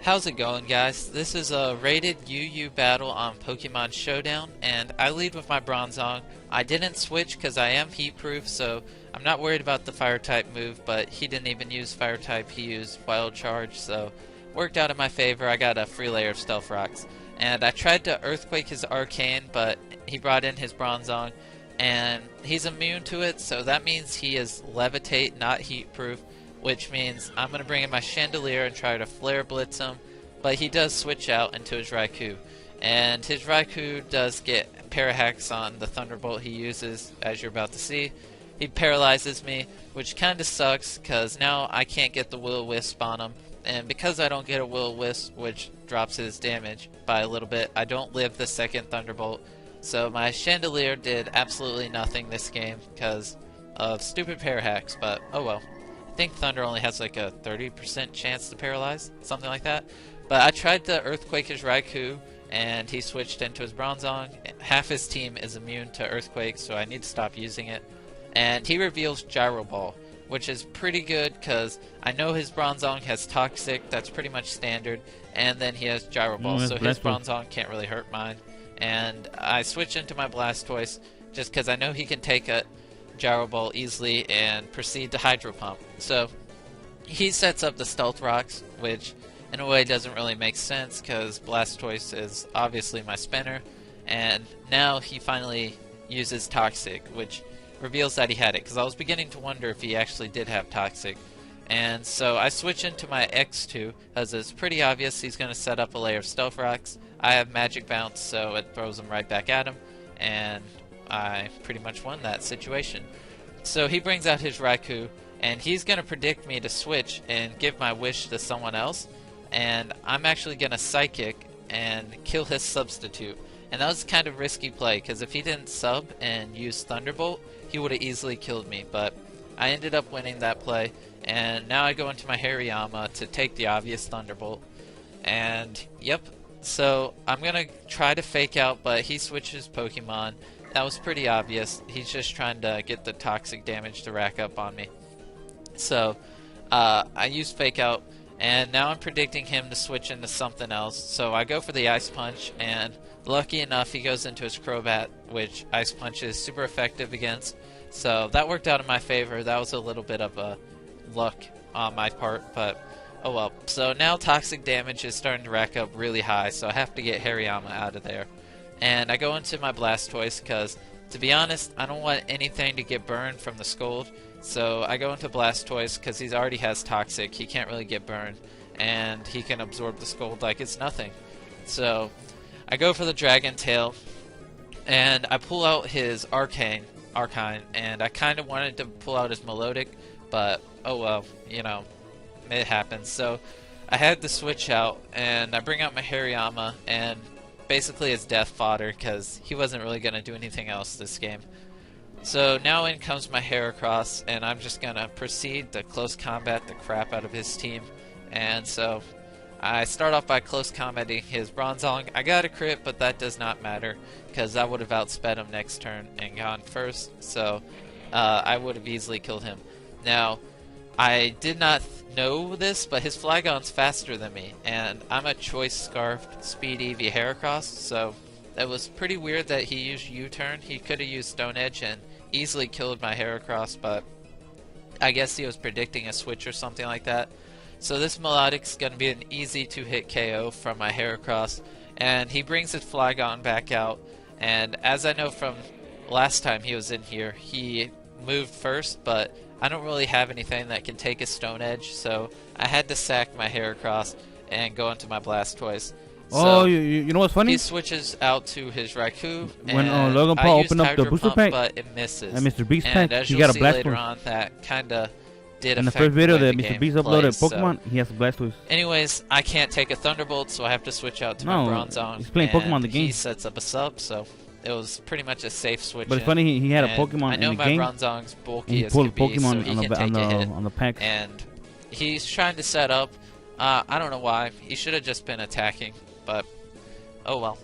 How's it going, guys? This is a rated UU battle on Pokemon Showdown, and I lead with my Bronzong. I didn't switch because I am heat proof, so I'm not worried about the fire type move, but he didn't even use fire type, he used wild charge, so worked out in my favor. I got a free layer of stealth rocks. And I tried to earthquake his arcane, but he brought in his Bronzong, and he's immune to it, so that means he is levitate, not heat proof, which means I'm going to bring in my Chandelier and try to Flare Blitz him, but he does switch out into his Raikou. And his Raikou does get Parahax on the Thunderbolt he uses, as you're about to see. He paralyzes me, which kind of sucks, because now I can't get the Will-O-Wisp on him. And because I don't get a Will-O-Wisp, which drops his damage by a little bit, I don't live the second Thunderbolt. So my Chandelier did absolutely nothing this game, because of stupid Parahax, but oh well. I think Thunder only has like a 30% chance to paralyze, something like that. But I tried to Earthquake his Raikou, and he switched into his Bronzong. Half his team is immune to Earthquake, so I need to stop using it. And he reveals Gyro Ball, which is pretty good because I know his Bronzong has Toxic, that's pretty much standard, and then he has Gyro Ball, so his Bronzong can't really hurt mine. And I switch into my Blastoise just because I know he can take a Gyro Ball easily and proceed to Hydro Pump. So he sets up the Stealth Rocks, which in a way doesn't really make sense because Blastoise is obviously my spinner, and now he finally uses Toxic, which reveals that he had it, because I was beginning to wonder if he actually did have Toxic. And so I switch into my X2, as it's pretty obvious he's going to set up a layer of Stealth Rocks. I have Magic Bounce, so it throws them right back at him, and I pretty much won that situation. So he brings out his Raikou, and he's going to predict me to switch and give my wish to someone else, and I'm actually going to Psychic and kill his substitute. And that was kind of risky play, because if he didn't sub and use Thunderbolt, he would have easily killed me, but I ended up winning that play, and now I go into my Hariyama to take the obvious Thunderbolt. And yep, so I'm going to try to fake out, but he switches Pokemon. That was pretty obvious. He's just trying to get the toxic damage to rack up on me. So I use fake out, and now I'm predicting him to switch into something else. So I go for the Ice Punch, and lucky enough he goes into his Crobat, which Ice Punch is super effective against. So that worked out in my favor. That was a little bit of a luck on my part, but oh well. So now toxic damage is starting to rack up really high, so I have to get Hariyama out of there. And I go into my Blastoise because to be honest, I don't want anything to get burned from the Scold, so I go into Blastoise because he already has Toxic. He can't really get burned, and he can absorb the Scold like it's nothing. So I go for the Dragon Tail, and I pull out his Arcane, and I kind of wanted to pull out his Melodic, but oh well, you know, it happens. So I had to switch out, and I bring out my Hariyama, and basically it's death fodder because he wasn't really going to do anything else this game. So now in comes my Heracross, and I'm just going to proceed to close combat the crap out of his team. And so I start off by close combating his Bronzong. I got a crit, but that does not matter because I would have outsped him next turn and gone first, so I would have easily killed him. Now, I did not know this, but his Flygon's faster than me, and I'm a Choice Scarfed Speed EV Heracross, so it was pretty weird that he used U-turn. He could have used Stone Edge and easily killed my Heracross, but I guess he was predicting a switch or something like that. So this Melodic's going to be an easy 2-hit KO from my Heracross, and he brings his Flygon back out, and as I know from last time he was in here, he moved first, but I don't really have anything that can take a Stone Edge, so I had to sack my Heracross and go into my Blastoise. Oh, so you know what's funny? He switches out to his Raikou, When and Logan I Paul used opened up the Hydro booster Pump, pack, but it misses. and Mr. Beast And pack, as he you'll got a see later Blastoise. on, that kind of did In the affect first video way that the Mr. game Beast plays, uploaded so- Pokemon, he has a Blastoise. Anyways, I can't take a Thunderbolt, so I have to switch out to No, my Bronzong. he's playing and Pokemon the game. He sets up a sub, so it was pretty much a safe switch. But it's funny, he had a And Pokemon I know in the my game, Bronzong's and bulky he as pulled can be, so Pokemon he on can the take a hit. on the pack. And he's trying to set up. I don't know why. He should have just been attacking, but oh well.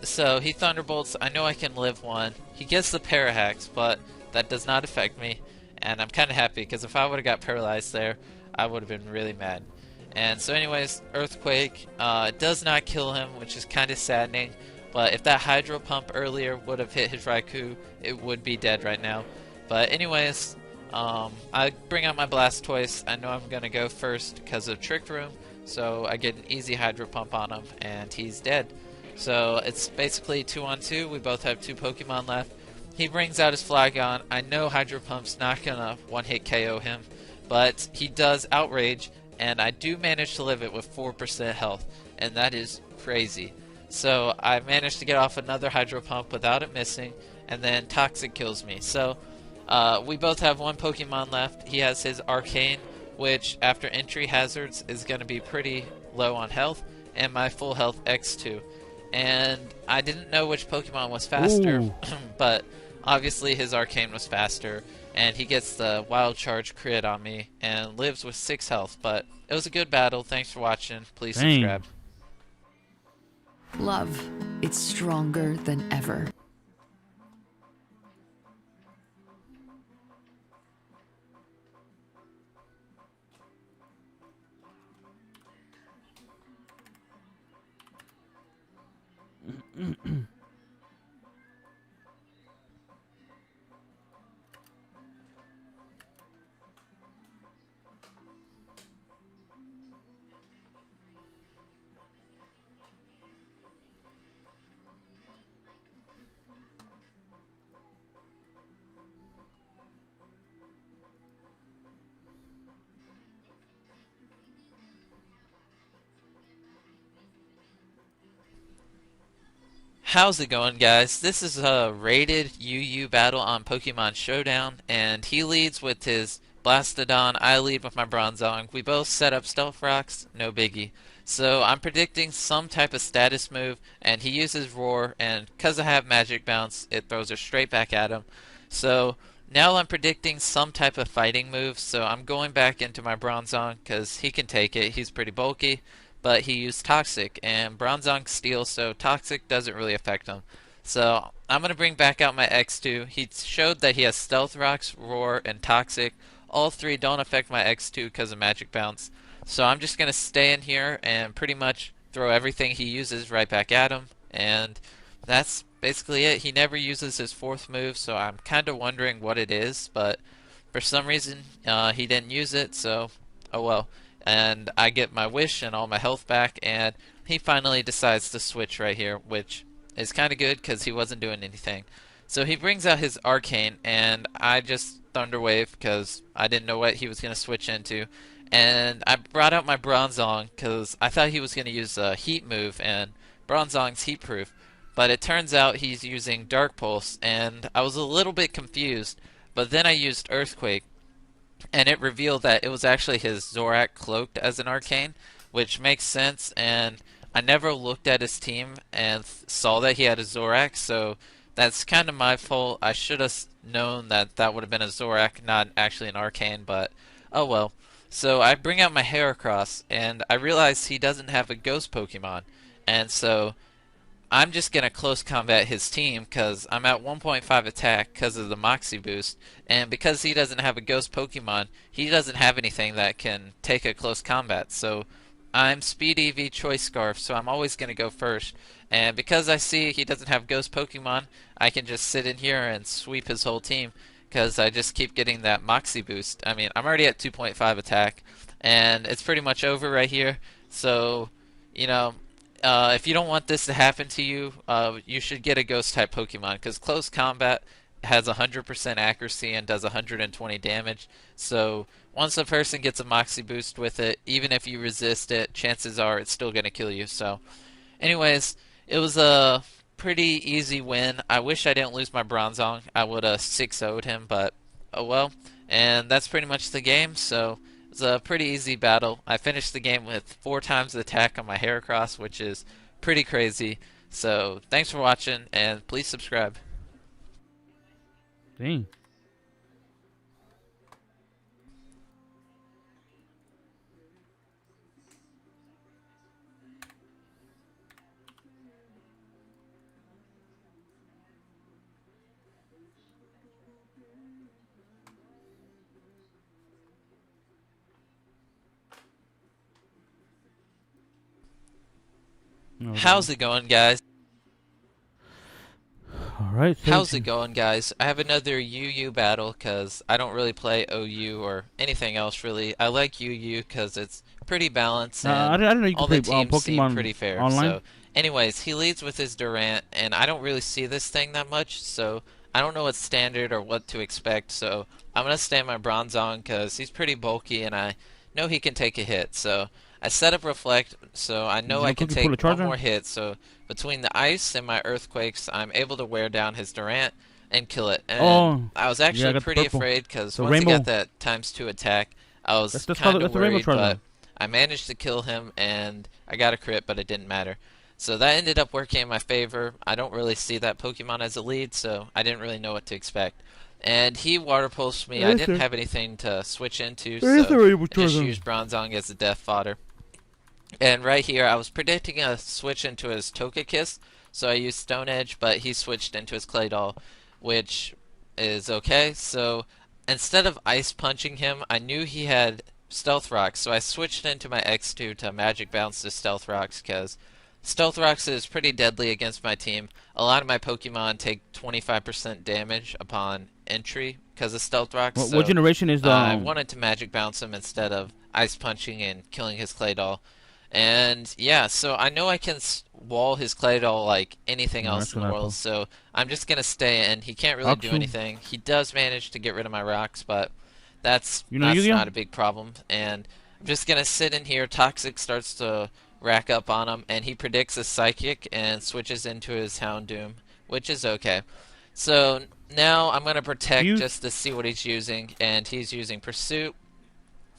So he Thunderbolts. I know I can live one. He gets the Parahax, but that does not affect me, and I'm kind of happy because if I would have got paralyzed there, I would have been really mad. And so anyways, Earthquake does not kill him, which is kind of saddening, but if that Hydro Pump earlier would have hit his Raikou, it would be dead right now. But anyways, I bring out my Blastoise. I know I'm going to go first because of Trick Room, so I get an easy Hydro Pump on him, and he's dead. So it's basically 2-on-2. We both have 2 Pokemon left. He brings out his Flygon. I know Hydro Pump's not going to one-hit KO him, but he does Outrage, and I do manage to live it with 4% health, and that is crazy. So I managed to get off another Hydro Pump without it missing, and then Toxic kills me. So we both have 1 Pokemon left. He has his Arcane, which after entry hazards is going to be pretty low on health, and my full health X2. And I didn't know which Pokemon was faster, but obviously his Arcane was faster, and he gets the Wild Charge crit on me and lives with 6 health. But it was a good battle. Thanks for watching. Please subscribe. Love, it's stronger than ever. How's it going, guys? This is a rated UU battle on Pokemon Showdown, and he leads with his Blastodon, I lead with my Bronzong. We both set up Stealth Rocks, no biggie. So I'm predicting some type of status move, and he uses Roar, and because I have Magic Bounce, it throws her straight back at him. So now I'm predicting some type of fighting move, so I'm going back into my Bronzong, because he can take it, he's pretty bulky. But he used Toxic, and Bronzong Steel, so Toxic doesn't really affect him. So I'm going to bring back out my X2. He showed that he has Stealth Rocks, Roar, and Toxic. All 3 don't affect my X2 because of Magic Bounce. So I'm just going to stay in here and pretty much throw everything he uses right back at him. And that's basically it. He never uses his 4th move, so I'm kind of wondering what it is. But for some reason, he didn't use it, so oh well. And I get my wish and all my health back, and he finally decides to switch right here, which is kind of good because he wasn't doing anything. So he brings out his Arcane, and I just Thunder Wave because I didn't know what he was going to switch into. And I brought out my Bronzong because I thought he was going to use a Heat move, and Bronzong's Heat Proof. But it turns out he's using Dark Pulse, and I was a little bit confused. But then I used Earthquake, and it revealed that it was actually his Zorak cloaked as an Arcane, which makes sense. And I never looked at his team and saw that he had a Zorak, so that's kind of my fault. I should have known that that would have been a Zorak, not actually an Arcane, but oh well. So I bring out my Heracross, and I realize he doesn't have a Ghost Pokemon, and so I'm just going to close combat his team because I'm at 1.5 attack because of the Moxie boost, and because he doesn't have a Ghost Pokemon, he doesn't have anything that can take a close combat, so I'm Speed EV Choice Scarf, so I'm always going to go first. And because I see he doesn't have Ghost Pokemon, I can just sit in here and sweep his whole team because I just keep getting that Moxie boost. I mean, I'm already at 2.5 attack, and it's pretty much over right here. So, you know, if you don't want this to happen to you, you should get a Ghost-type Pokemon because Close Combat has 100% accuracy and does 120 damage. So once a person gets a Moxie boost with it, even if you resist it, chances are it's still going to kill you. So anyways, it was a pretty easy win. I wish I didn't lose my Bronzong. I would have 6-0'd him, but oh well. And that's pretty much the game. So it was a pretty easy battle. I finished the game with 4 times the attack on my Heracross, which is pretty crazy. So thanks for watching, and please subscribe. Dang. How's it going, guys? Alright. How's it going, guys? I have another UU battle because I don't really play OU or anything else really. I like UU because it's pretty balanced and I didn't know you could all the play teams seem Pokemon pretty fair. online. So, anyways, he leads with his Durant, and I don't really see this thing that much, so I don't know what's standard or what to expect. So I'm gonna stay my Bronzong because he's pretty bulky, and I know he can take a hit. So I set up Reflect, so I know I can take one more hit. So between the ice and my earthquakes, I'm able to wear down his Durant and kill it. And I was actually pretty afraid because once I got that ×2 attack, I was kind of worried, but I managed to kill him and I got a crit, but it didn't matter. So that ended up working in my favor. I don't really see that Pokemon as a lead, so I didn't really know what to expect. And he Water Pulsed me. I didn't have anything to switch into, so I just used Bronzong as a death fodder. And right here, I was predicting a switch into his Togekiss, so I used Stone Edge, but he switched into his Claydol, which is okay. So instead of Ice Punching him, I knew he had Stealth Rocks, so I switched into my X2 to Magic Bounce to Stealth Rocks, because Stealth Rocks is pretty deadly against my team. A lot of my Pokemon take 25% damage upon entry because of Stealth Rocks. What generation is the... I wanted to Magic Bounce him instead of Ice Punching and killing his Claydol. And yeah, so I know I can wall his Claydol like anything else in the world, so I'm just going to stay in. He can't really do anything. He does manage to get rid of my rocks, but that's not a big problem. And I'm just going to sit in here. Toxic starts to rack up on him, and he predicts a Psychic and switches into his Houndoom, which is okay. So now I'm going to protect just to see what he's using, and he's using Pursuit,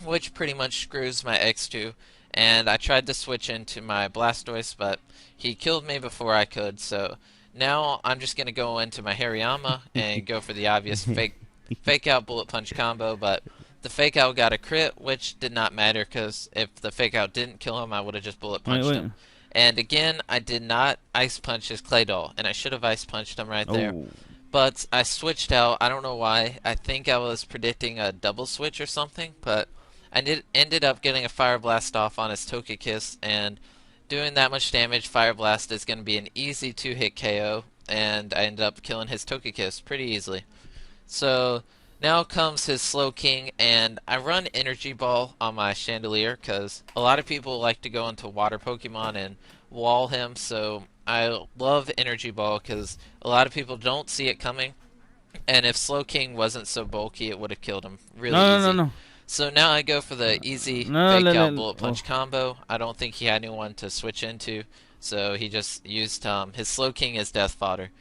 which pretty much screws my X2. And I tried to switch into my Blastoise, but he killed me before I could, so now I'm just going to go into my Hariyama and go for the obvious fake out Bullet Punch combo, but the fake out got a crit, which did not matter, because if the fake out didn't kill him, I would have just Bullet Punched him. And again, I did not Ice Punch his Claydol, and I should have Ice Punched him right there. But I switched out, I don't know why. I think I was predicting a double switch or something, but I ended up getting a Fire Blast off on his Togekiss, and doing that much damage, Fire Blast is going to be an easy 2-hit KO, and I ended up killing his Togekiss pretty easily. So now comes his Slowking, and I run Energy Ball on my Chandelier, because a lot of people like to go into Water Pokemon and wall him, so I love Energy Ball because a lot of people don't see it coming. And if Slowking wasn't so bulky, it would have killed him really easy. No. So now I go for the easy fake out bullet punch combo. I don't think he had anyone to switch into, so he just used his Slowking as death fodder.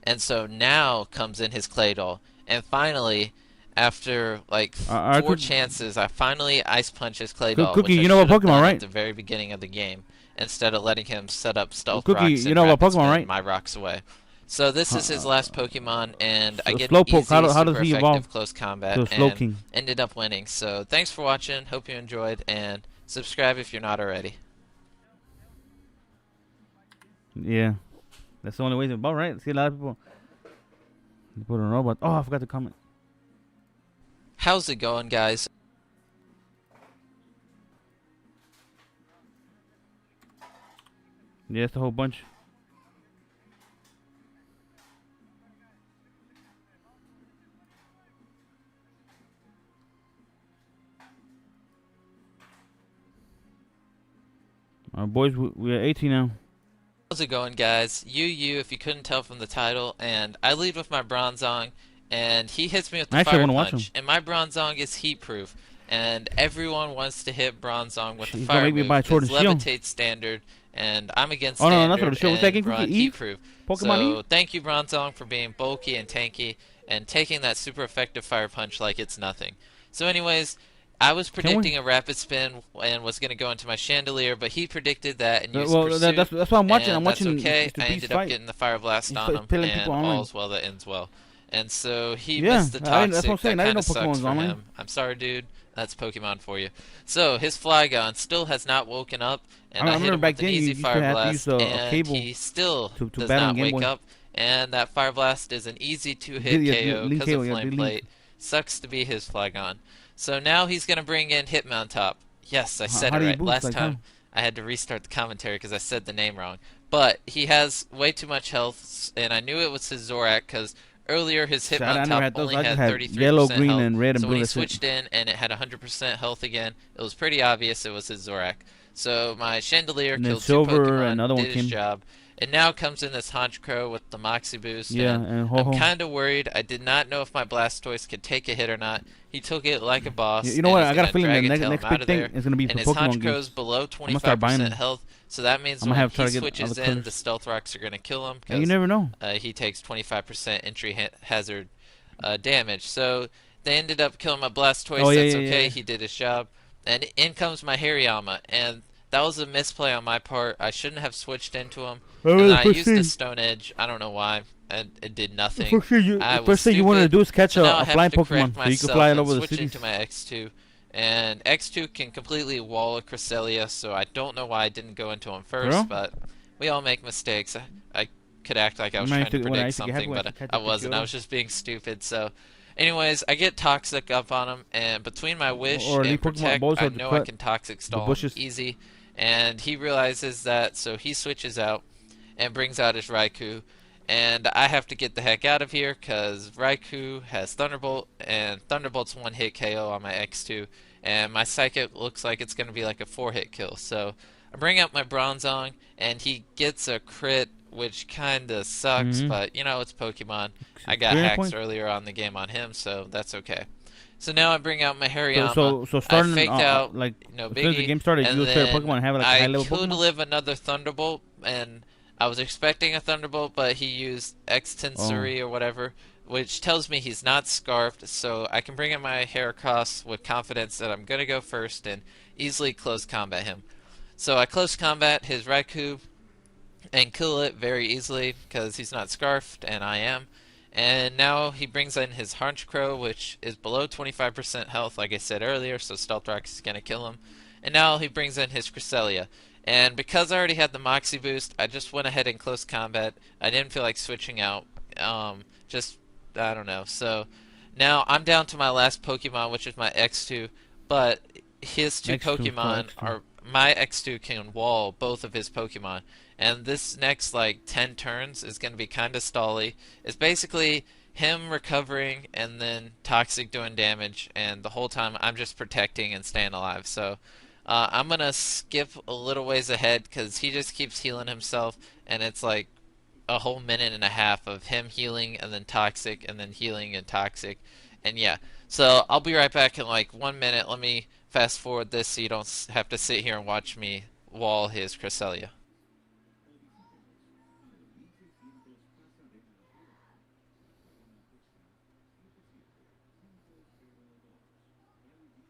And so now comes in his Clay Doll. And finally, after like 4 chances, I finally ice punch his Clay Doll, Cookie, which I you know what should have Pokemon, done right? at the very beginning of the game, instead of letting him set up stealth Cookie, rocks and you know what rapid Pokemon, spin right? my rocks away. So this is his last Pokemon, and I get Slowpoke, easy, how does super he effective evolve close combat, to and Slowking? ended up winning. So thanks for watching. Hope you enjoyed, and subscribe if you're not already. Yeah, that's the only way to evolve, right? See, a lot of people don't know about. Oh, I forgot to comment. How's it going, guys? Yeah, it's a whole bunch. Boys, we're 18 now. How's it going, guys? If you couldn't tell from the title, and I lead with my Bronzong, and he hits me with the fire punch, and my Bronzong is heat proof, and everyone wants to hit Bronzong with the fire move. It's levitate standard, and I'm against standard and run heat proof. So thank you, Bronzong, for being bulky and tanky and taking that super effective fire punch like it's nothing. So anyways, I was predicting a rapid spin and was going to go into my Chandelier, but he predicted that and used Pursuit. That's what I'm watching. I'm watching. That's okay. I ended up getting the Fire Blast on him, and all's well that ends well. And so he missed the Toxic. That's what I'm saying. That I didn't know kind of sucks Pokemon's for online. him. I'm sorry, dude. That's Pokemon for you. So his Flygon still has not woken up, and I hit him with an easy Fire Blast, and he still does not wake up. And that Fire Blast is an easy 2-hit KO because of Flame Plate. Sucks to be his Flygon. So now he's going to bring in Hitmontop. Yes, I said it right. Last time I had to restart the commentary because I said the name wrong. But he has way too much health, and I knew it was his Zorak because earlier his Hitmontop only had 33% yellow, green, health. and red and so blue. when he switched in and it had 100% health again, it was pretty obvious it was his Zorak. So my Chandelier killed 2 Pokemon, did his job. And now comes in this Honchkrow with the Moxie Boost. Yeah, and I'm kind of worried. I did not know if my Blastoise could take a hit or not. He took it like a boss. You know what? I got a feeling the next big thing is going to be for Pokemon and his Honchkrow's below 25% health, so that means when he switches in, the Stealth Rocks are going to kill him. You never know. He takes 25% entry hazard damage. So they ended up killing my Blastoise. That's okay. He did his job. And in comes my Hariyama, and that was a misplay on my part. I shouldn't have switched into him. And I used the Stone Edge. I don't know why. And it did nothing. First thing you wanted to do is catch a flying Pokemon so you can fly all over the switch cities. into my X2. And X2 can completely wall a Cresselia, so I don't know why I didn't go into him first, but we all make mistakes. I could act like I was trying to predict something, but I wasn't. I was just being stupid. So, anyways, I get Toxic up on him, and between my Wish and Protect, I know I can Toxic stall him easy. And he realizes that, so he switches out and brings out his Raikou. And I have to get the heck out of here because Raikou has Thunderbolt, and Thunderbolt's 1-hit KO on my X2. And my Psychic looks like it's going to be like a 4-hit kill. So I bring out my Bronzong, and he gets a crit, which kind of sucks, but you know, it's Pokemon. I got hacks earlier on the game on him, so that's okay. So now I bring out my Hariyama. So starting I faked out, like no as soon as the game started, and you would start Pokemon and have like a high level Pokemon. I could Pokemon. live another Thunderbolt, and I was expecting a Thunderbolt, but he used Extensori or whatever, which tells me he's not Scarfed, so I can bring in my Heracross with confidence that I'm going to go first and easily close combat him. So I close combat his Raikou and kill it very easily because he's not Scarfed and I am. And now he brings in his Honchkrow, which is below 25% health, like I said earlier, so Stealth Rock is going to kill him. And now he brings in his Cresselia. And because I already had the Moxie Boost, I just went ahead and close combat. I didn't feel like switching out. I don't know. So now I'm down to my last Pokemon, which is my X2. But his two Pokemon are... My X2 can wall both of his Pokemon. And this next, 10 turns is going to be kind of stally. It's basically him recovering and then Toxic doing damage. And the whole time I'm just protecting and staying alive. So... I'm gonna skip a little ways ahead because he just keeps healing himself, and it's like a whole minute and a half of him healing and then toxic and then healing and toxic. And yeah, so I'll be right back in like 1 minute. Let me fast forward this so you don't have to sit here and watch me wall his Cresselia.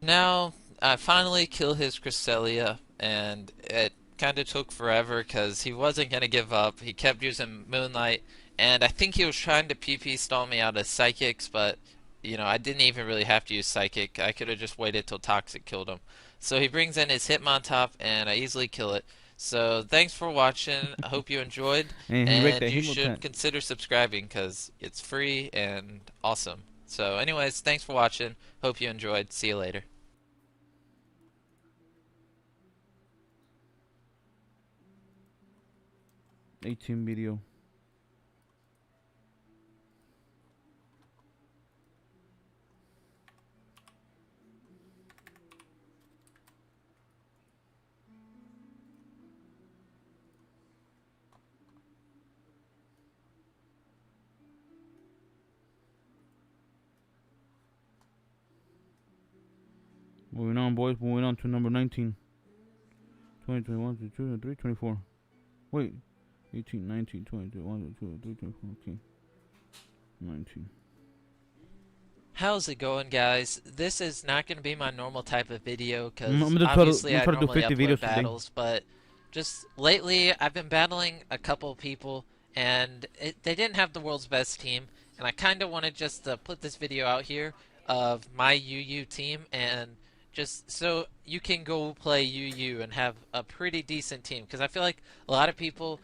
Now, I finally kill his Cresselia, and it kind of took forever because he wasn't going to give up. He kept using Moonlight, and I think he was trying to PP stall me out of Psychics, but, you know, I didn't even really have to use Psychic. I could have just waited till Toxic killed him. So he brings in his Hitmontop, and I easily kill it. So thanks for watching. I hope you enjoyed, and you should consider subscribing because it's free and awesome. So anyways, thanks for watching. Hope you enjoyed. See you later. Video. Moving on, boys. Moving on to number 19. 20, 21, 22, 23, 24. Wait. 18, 19, 20, 21, 22, 23, 24. Okay. 19. How's it going, guys? This is not going to be my normal type of video because obviously I normally upload videos battles, but just lately I've been battling a couple people and they didn't have the world's best team, and I kind of wanted just to put this video out here of my UU team and just so you can go play UU and have a pretty decent team, because I feel like a lot of people,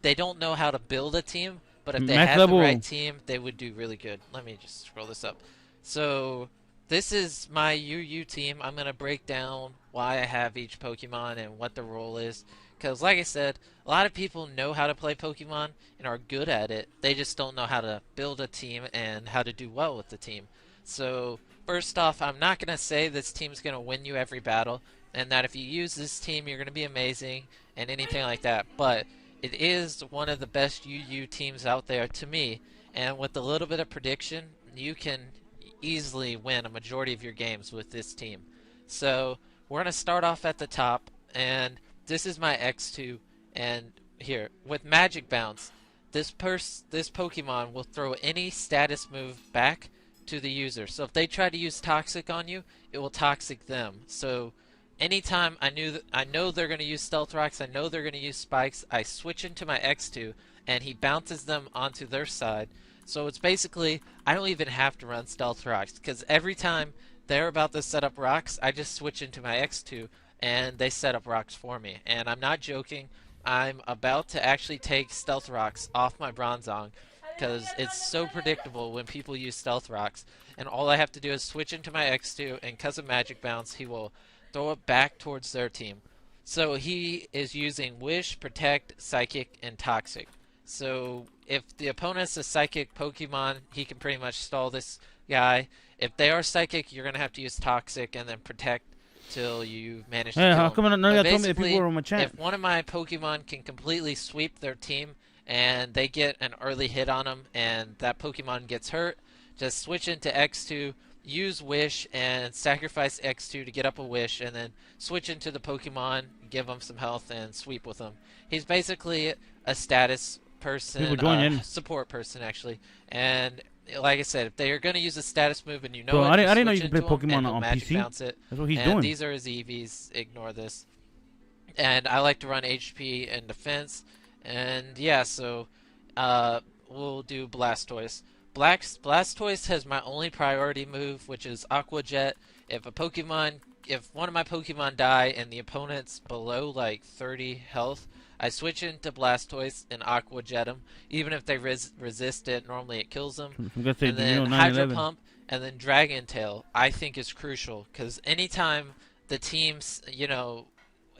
they don't know how to build a team, but if they had the right team, they would do really good. Let me just scroll this up. So this is my UU team. I'm going to break down why I have each Pokemon and what the role is. Because like I said, a lot of people know how to play Pokemon and are good at it. They just don't know how to build a team and how to do well with the team. So first off, I'm not going to say this team's going to win you every battle, and that if you use this team, you're going to be amazing and anything like that. But it is one of the best UU teams out there to me, and with a little bit of prediction, you can easily win a majority of your games with this team. So we're going to start off at the top, and this is my X2, and here, with Magic Bounce, this Pokemon will throw any status move back to the user. So if they try to use Toxic on you, it will Toxic them. So anytime I know they're going to use Stealth Rocks, I know they're going to use Spikes, I switch into my X2, and he bounces them onto their side. So it's basically, I don't even have to run Stealth Rocks, because every time they're about to set up rocks, I just switch into my X2, and they set up rocks for me. And I'm not joking, I'm about to actually take Stealth Rocks off my Bronzong, because it's so predictable when people use Stealth Rocks. And all I have to do is switch into my X2, and because of Magic Bounce, he will throw it back towards their team. So he is using Wish, Protect, Psychic, and Toxic. So if the opponent's a Psychic Pokemon, he can pretty much stall this guy. If they are Psychic, you're going to have to use Toxic and then Protect till you manage to kill how come him. none of y'all told me that people were on my chat? If one of my Pokemon can completely sweep their team and they get an early hit on them and that Pokemon gets hurt, just switch into X2, use Wish and sacrifice X2 to get up a Wish, and then switch into the Pokemon, give him some health, and sweep with him. He's basically a status person, support person actually, and like I said, if they are going to use a status move and you know I didn't know you could play Pokemon on PC. Bounce it. That's what he's and doing. These are his EVs, ignore this. And I like to run HP and defense, and yeah, so we'll do Blastoise. Blastoise has my only priority move, which is Aqua Jet. If one of my Pokemon die and the opponent's below like 30 health, I switch into Blastoise and Aqua Jet him. Even if they resist it, normally it kills them. And then Hydro Pump and then Dragon Tail, I think is crucial, because anytime the teams,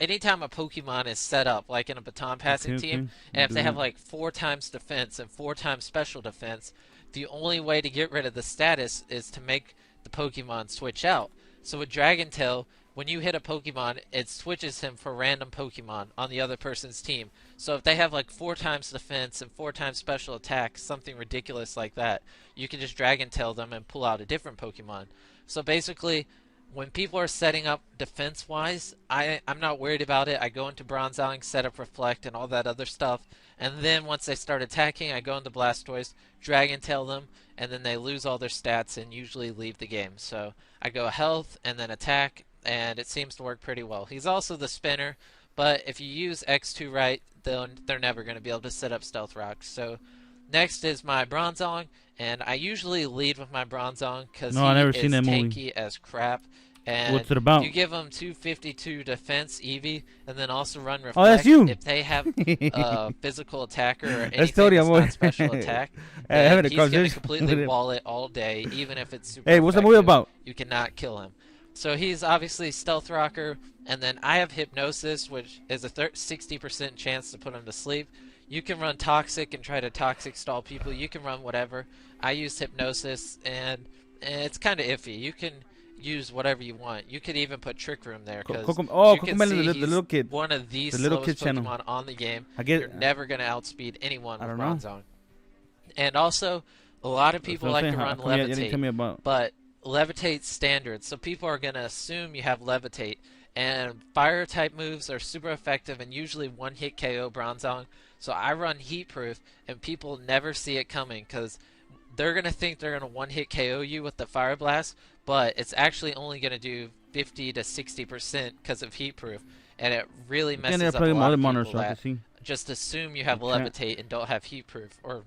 anytime a Pokemon is set up, like in a baton passing team, and if they have like 4 times defense and 4 times special defense, the only way to get rid of the status is to make the Pokemon switch out. So with Dragon Tail, when you hit a Pokemon, it switches him for random Pokemon on the other person's team. So if they have like 4 times defense and 4 times special attack, something ridiculous like that, you can just Dragon Tail them and pull out a different Pokemon. So basically, when people are setting up defense-wise, I'm not worried about it. I go into Bronzong, set up Reflect and all that other stuff, and then once they start attacking, I go into Blastoise, Dragon Tail them, and then they lose all their stats and usually leave the game. So I go Health and then Attack, and it seems to work pretty well. He's also the spinner, but if you use X2 right, they're never going to be able to set up Stealth Rock. So next is my Bronzong, and I usually lead with my Bronzong because he is tanky as crap. And what's it about? You give them 252 defense, Eevee, and then also run Reflect. Oh, that's you. If they have a physical attacker or anything that's not special attack, then he's going to completely wall it all day, even if it's super what's the movie about? You cannot kill him. So he's obviously Stealth Rocker, and then I have Hypnosis, which is a 60% chance to put him to sleep. You can run Toxic and try to Toxic stall people. You can run whatever. I used Hypnosis, and it's kind of iffy. You can use whatever you want. You could even put Trick Room there because you can see the little kid. One of the little slowest kid Pokemon on the game. You're never going to outspeed anyone with Bronzong. And also, a lot of people like to run Levitate, but Levitate's standard, so people are going to assume you have Levitate. And Fire-type moves are super effective and usually one-hit KO Bronzong. So I run Heat Proof, and people never see it coming because they're going to think they're going to one-hit KO you with the Fire Blast, but it's actually only going to do 50 to 60% because of Heat Proof, and it really messes up a lot of people that just assume you have Levitate and don't have Heat Proof, or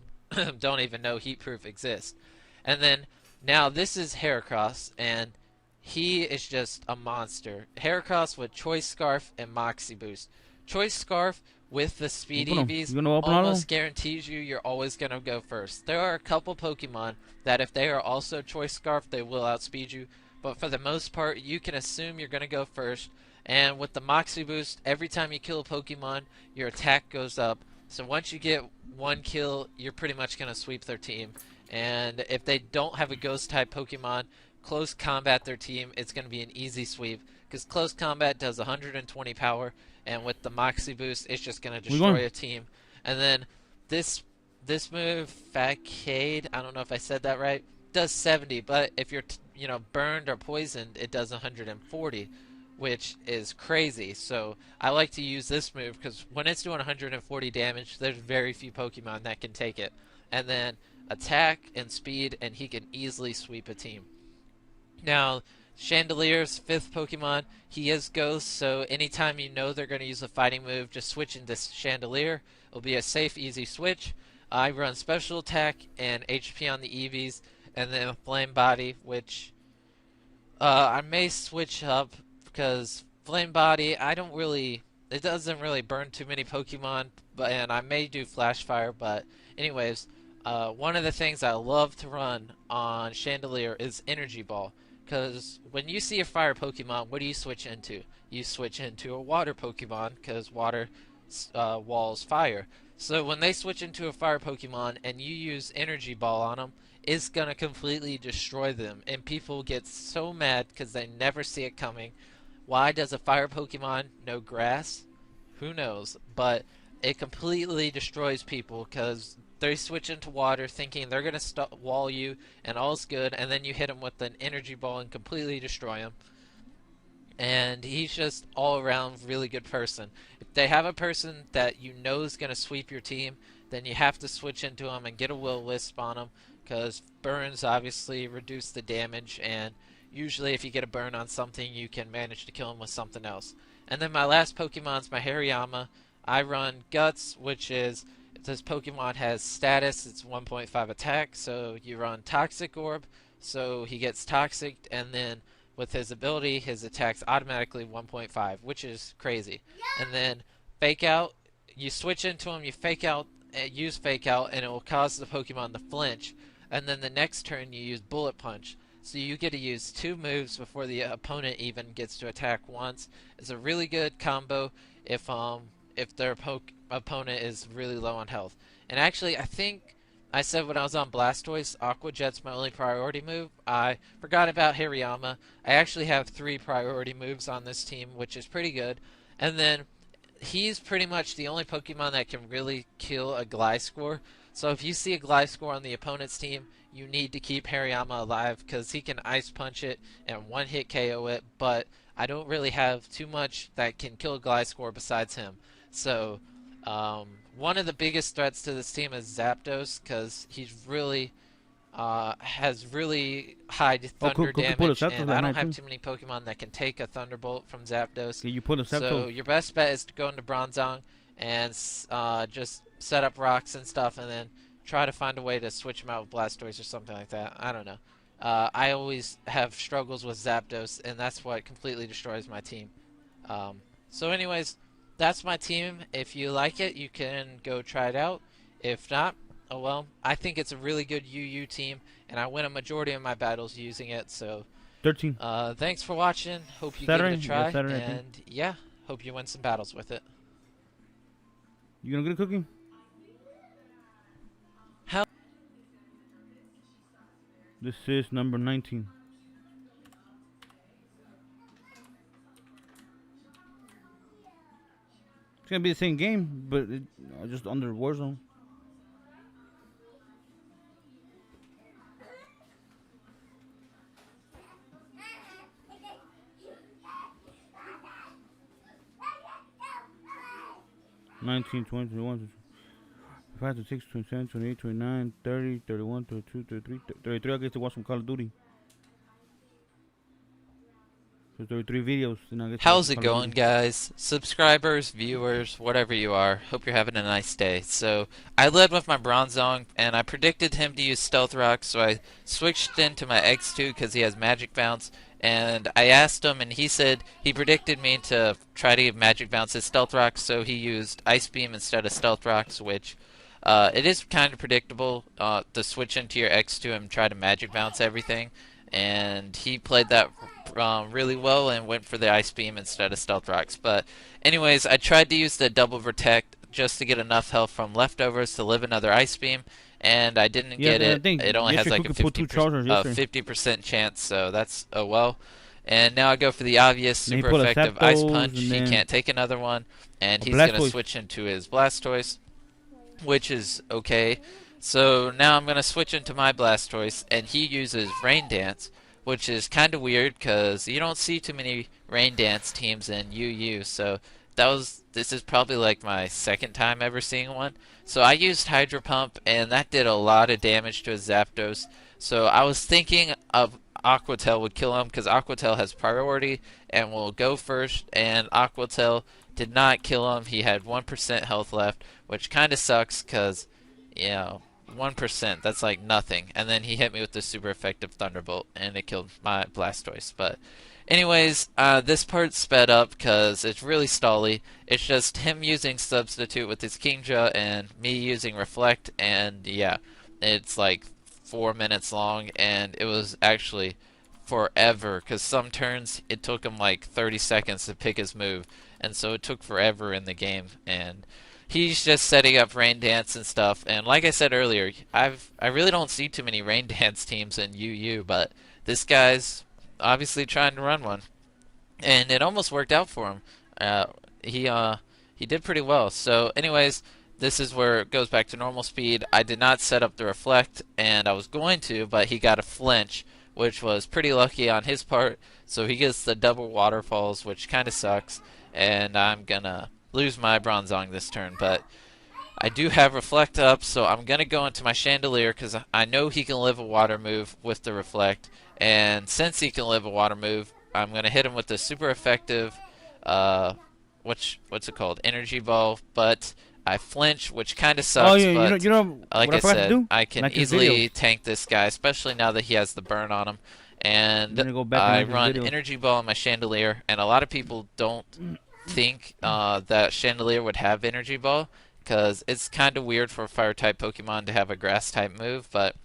don't even know Heat Proof exists. And then, now this is Heracross, and he is just a monster. Heracross with Choice Scarf and Moxie Boost. Choice Scarf with the Speed EVs almost guarantees you're always going to go first. There are a couple Pokemon that if they are also Choice Scarf, they will outspeed you. But for the most part, you can assume you're going to go first. And with the Moxie Boost, every time you kill a Pokemon, your attack goes up. So once you get one kill, you're pretty much going to sweep their team. And if they don't have a Ghost-type Pokemon, Close Combat their team, it's going to be an easy sweep. Because Close Combat does 120 power, and with the Moxie Boost, it's just going to destroy a team. And then this move, Facade, I don't know if I said that right, does 70, but if you're burned or poisoned, it does 140, which is crazy. So I like to use this move because when it's doing 140 damage, there's very few Pokemon that can take it. And then attack and speed, and he can easily sweep a team. Now, Chandelier's 5th Pokemon, he is Ghost, so anytime you know they're going to use a fighting move, just switch into Chandelier. It'll be a safe, easy switch. I run Special Attack and HP on the EVs, and then Flame Body, which I may switch up because Flame Body, it doesn't really burn too many Pokemon, and I may do Flash Fire, but anyways, one of the things I love to run on Chandelier is Energy Ball. Because when you see a fire Pokemon, what do you switch into? You switch into a water Pokemon because water walls fire. So when they switch into a fire Pokemon and you use Energy Ball on them, it's going to completely destroy them. And people get so mad because they never see it coming. Why does a fire Pokemon know grass? Who knows? But it completely destroys people because they switch into water thinking they're going to wall you and all's good, and then you hit him with an energy ball and completely destroy him. And he's just all around really good person. If they have a person that you know is going to sweep your team, then you have to switch into him and get a Will-O-Wisp on him, because burns obviously reduce the damage, and usually if you get a burn on something, you can manage to kill him with something else. And then my last Pokemon's my Hariyama. I run Guts, which is, if this Pokemon has status, it's 1.5 attack, so you run Toxic Orb, so he gets Toxic, and then with his ability, his attack's automatically 1.5, which is crazy. And then Fake Out, you switch into him, you Fake Out, use Fake Out, and it will cause the Pokemon to flinch. And then the next turn, you use Bullet Punch. So you get to use 2 moves before the opponent even gets to attack once. It's a really good combo if their opponent is really low on health. And actually, I think I said when I was on Blastoise, Aqua Jet's my only priority move. I forgot about Hariyama. I actually have 3 priority moves on this team, which is pretty good. And then he's pretty much the only Pokemon that can really kill a Gliscor. So if you see a Gliscor on the opponent's team, you need to keep Hariyama alive because he can Ice Punch it and one-hit KO it, but I don't really have too much that can kill a Gliscor besides him. So one of the biggest threats to this team is Zapdos because he's really has really high thunder damage, and I don't have too many Pokemon that can take a Thunderbolt from Zapdos. Can you put a So your best bet is to go into Bronzong and just set up rocks and stuff, and then try to find a way to switch him out with Blastoise or something like that. I don't know. I always have struggles with Zapdos, and that's what completely destroys my team. So anyways, that's my team. If you like it, you can go try it out. If not, oh well. I think it's a really good UU team, and I win a majority of my battles using it. So 13. Thanks for watching. Hope you Saturday? give it a try. Yeah, Saturday, and yeah, hope you win some battles with it. You gonna get a cookie? How? This is number 19. It's gonna be the same game, but just under Warzone. Nineteen, 20, 21, 25, 26, 27, 28, 29, 30, 31, 32, 33, 33. I get to watch some Call of Duty. So 33 videos. Then I get to How's watch it Call of going, Duty. guys? Subscribers, viewers, whatever you are. Hope you're having a nice day. So I led with my Bronzong, and I predicted him to use Stealth Rock, so I switched into my X2 because he has Magic Bounce. And I asked him, and he said he predicted me to try to give Magic Bounce as Stealth Rocks, so he used Ice Beam instead of Stealth Rocks, which it is kind of predictable to switch into your X2 and try to Magic Bounce everything. And he played that really well and went for the Ice Beam instead of Stealth Rocks. But anyways, I tried to use the Double Protect just to get enough health from leftovers to live another Ice Beam, and I didn't get it. It only has like a 50% chance, so that's oh well. And now I go for the obvious super effective Ice Punch. He can't take another one, and he's going to switch into his Blastoise, which is okay. So now I'm going to switch into my Blastoise, and he uses Rain Dance, which is kind of weird because you don't see too many Rain Dance teams in UU. So this is probably like my second time ever seeing one. So I used Hydro Pump, and that did a lot of damage to his Zapdos. So I was thinking of Aqua Tail would kill him because Aqua Tail has priority and will go first, and Aqua Tail did not kill him. He had 1% health left, which kind of sucks because, you know, 1%, that's like nothing. And then he hit me with the super effective Thunderbolt, and it killed my Blastoise. But anyways, this part's sped up because it's really stally. It's just him using Substitute with his Kingdra and me using Reflect, and yeah, it's like 4 minutes long, and it was actually forever because some turns it took him like 30 seconds to pick his move, and so it took forever in the game. And he's just setting up Rain Dance and stuff, and like I said earlier, I really don't see too many Rain Dance teams in UU, but this guy's obviously trying to run one, and it almost worked out for him. He did pretty well. So anyways, this is where it goes back to normal speed. I did not set up the Reflect, and I was going to, but he got a flinch, which was pretty lucky on his part. So he gets the double waterfalls, which kind of sucks, and I'm gonna lose my Bronzong this turn. But I do have Reflect up, so I'm gonna go into my Chandelier because I know he can live a water move with the Reflect, and since he can live a water move, I'm gonna hit him with the super effective what's it called, Energy Ball. But I flinch, which kind of sucks. Oh yeah, but you know like what I said, I can like easily tank this guy, especially now that he has the burn on him. And I run Energy Ball in my Chandelier, and a lot of people don't think that Chandelier would have Energy Ball because it's kind of weird for a fire type Pokemon to have a grass type move, but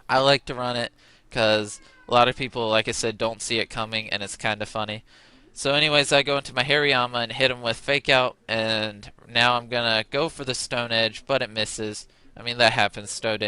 I like to run it because a lot of people, like I said, don't see it coming, and it's kind of funny. So anyways, I go into my Hariyama and hit him with Fake Out, and now I'm gonna go for the Stone Edge, but it misses. I mean, that happens. Stone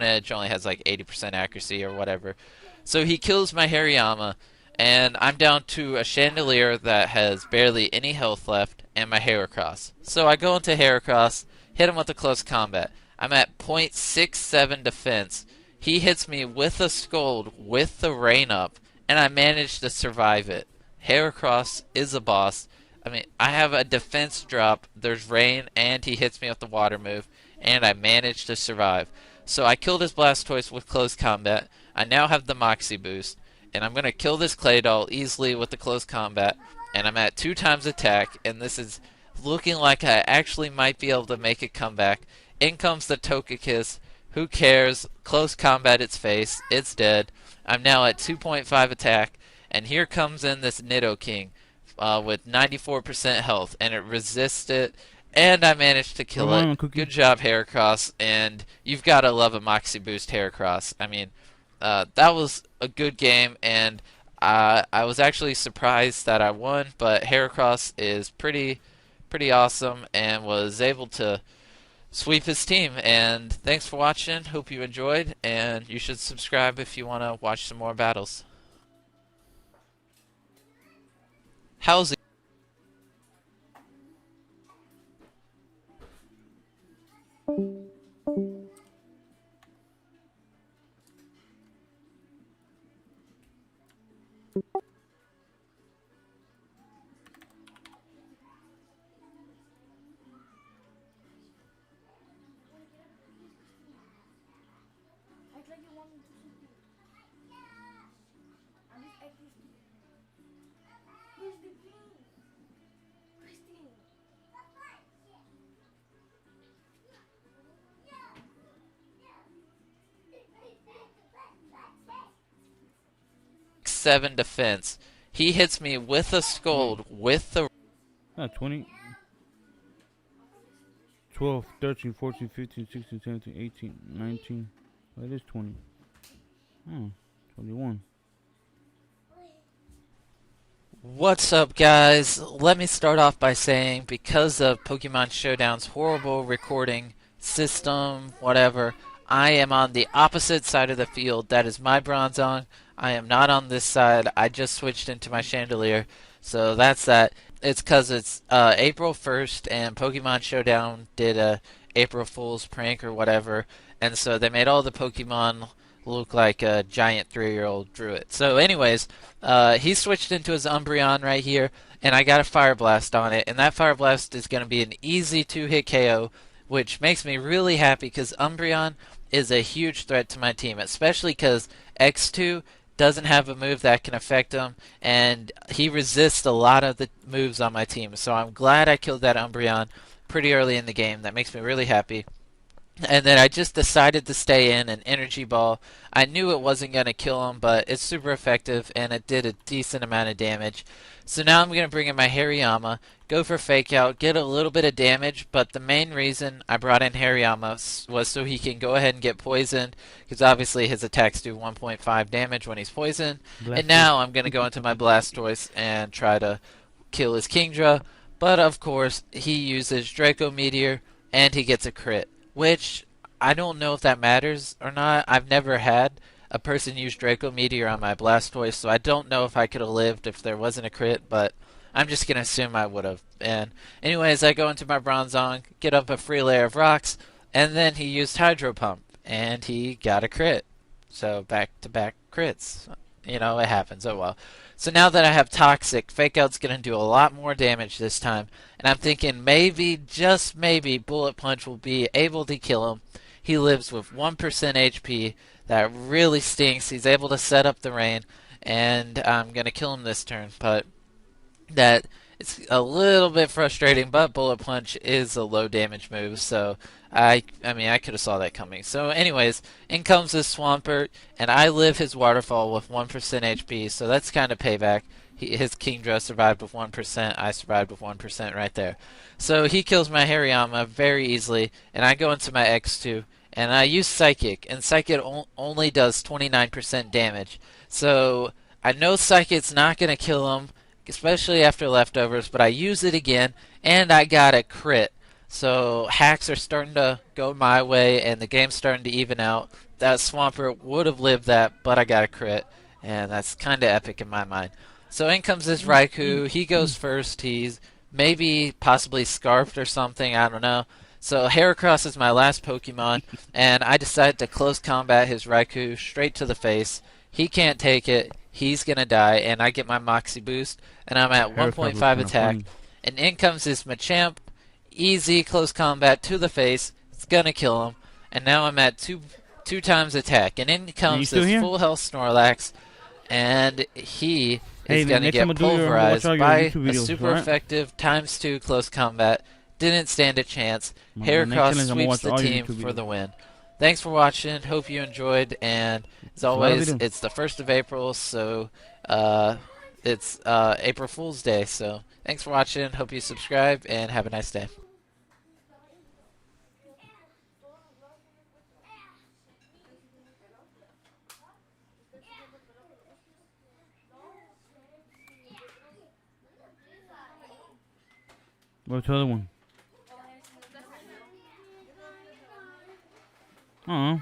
Edge only has like 80% accuracy or whatever. So he kills my Hariyama, and I'm down to a Chandelier that has barely any health left, and my Heracross. So I go into Heracross, hit him with a close combat. I'm at .67 defense. He hits me with a Scold with the rain up, and I manage to survive it. Heracross is a boss. I mean, I have a defense drop, there's rain, and he hits me with the water move, and I managed to survive. So I killed his Blastoise with close combat. I now have the Moxie boost, and I'm going to kill this Claydol easily with the close combat, and I'm at 2 times attack, and this is looking like I actually might be able to make a comeback. In comes the Togekiss. Who cares? Close combat its face. It's dead. I'm now at 2.5 attack, and here comes in this Nidoking with 94% health, and it resists it, and I managed to kill it. Good job, Heracross, and you've got to love a Moxie Boost Heracross. I mean, that was a good game, and I was actually surprised that I won, but Heracross is pretty awesome and was able to sweep his team. And thanks for watching. Hope you enjoyed, and you should subscribe if you want to watch some more battles. How's it? .7 defense. He hits me with a Scold with the 20, 12, 13, 14, 15, 16, 17, 18, 19. Oh, it is 20. 21. What's up, guys? Let me start off by saying, because of Pokemon Showdown's horrible recording system, whatever, I am on the opposite side of the field. That is my Bronzong. I am not on this side. I just switched into my Chandelier. So that's that. It's because it's April 1st, and Pokemon Showdown did a April Fool's prank or whatever. And so they made all the Pokemon look like a giant 3-year-old drew it. So anyways, he switched into his Umbreon right here, and I got a Fire Blast on it. And that Fire Blast is going to be an easy 2-hit KO, which makes me really happy because Umbreon is a huge threat to my team, especially because X2 doesn't have a move that can affect him, and he resists a lot of the moves on my team. So I'm glad I killed that Umbreon pretty early in the game. That makes me really happy. And then I just decided to stay in an Energy Ball. I knew it wasn't going to kill him, but it's super effective, and it did a decent amount of damage. So now I'm going to bring in my Hariyama, go for Fake Out, get a little bit of damage, but the main reason I brought in Hariyama was so he can go ahead and get poisoned, because obviously his attacks do 1.5 damage when he's poisoned. And now I'm going to go into my Blastoise and try to kill his Kingdra, but of course he uses Draco Meteor, and he gets a crit, which I don't know if that matters or not. I've never had a person use Draco Meteor on my Blastoise, so I don't know if I could have lived if there wasn't a crit, but I'm just going to assume I would have. And anyways, I go into my Bronzong, get up a free layer of rocks, and then he used Hydro Pump, and he got a crit. So back-to-back crits. You know, it happens. Oh well. So now that I have Toxic, Fake Out's going to do a lot more damage this time, and I'm thinking maybe, just maybe, Bullet Punch will be able to kill him. He lives with 1% HP. That really stinks. He's able to set up the rain, and I'm going to kill him this turn. But that it's a little bit frustrating, but Bullet Punch is a low damage move, so I mean, I could have saw that coming. So anyways, in comes this Swampert, and I live his Waterfall with 1% HP, so that's kind of payback. His Kingdra survived with 1%, I survived with 1% right there. So he kills my Hariyama very easily, and I go into my X2, and I use Psychic, and Psychic only does 29% damage. So I know Psychic's not going to kill him, especially after leftovers, but I use it again, and I got a crit. So hacks are starting to go my way, and the game's starting to even out. That Swampert would have lived that, but I got a crit, and that's kind of epic in my mind. So in comes this Raikou. He goes first. He's maybe possibly scarfed or something. I don't know. So Heracross is my last Pokemon, and I decided to close combat his Raikou straight to the face. He can't take it. He's going to die, and I get my Moxie boost, and I'm at 1.5 attack. And in comes this Machamp. Easy close combat to the face. It's going to kill him. And now I'm at two times attack. And in comes this full health Snorlax, and he is going to get pulverized by a super effective ×2 close combat. Didn't stand a chance. Heracross sweeps the team for the win. Thanks for watching. Hope you enjoyed. And as always, it's the 1st of April, so it's April Fool's Day. So thanks for watching. Hope you subscribe and have a nice day. What's the other one? Oh.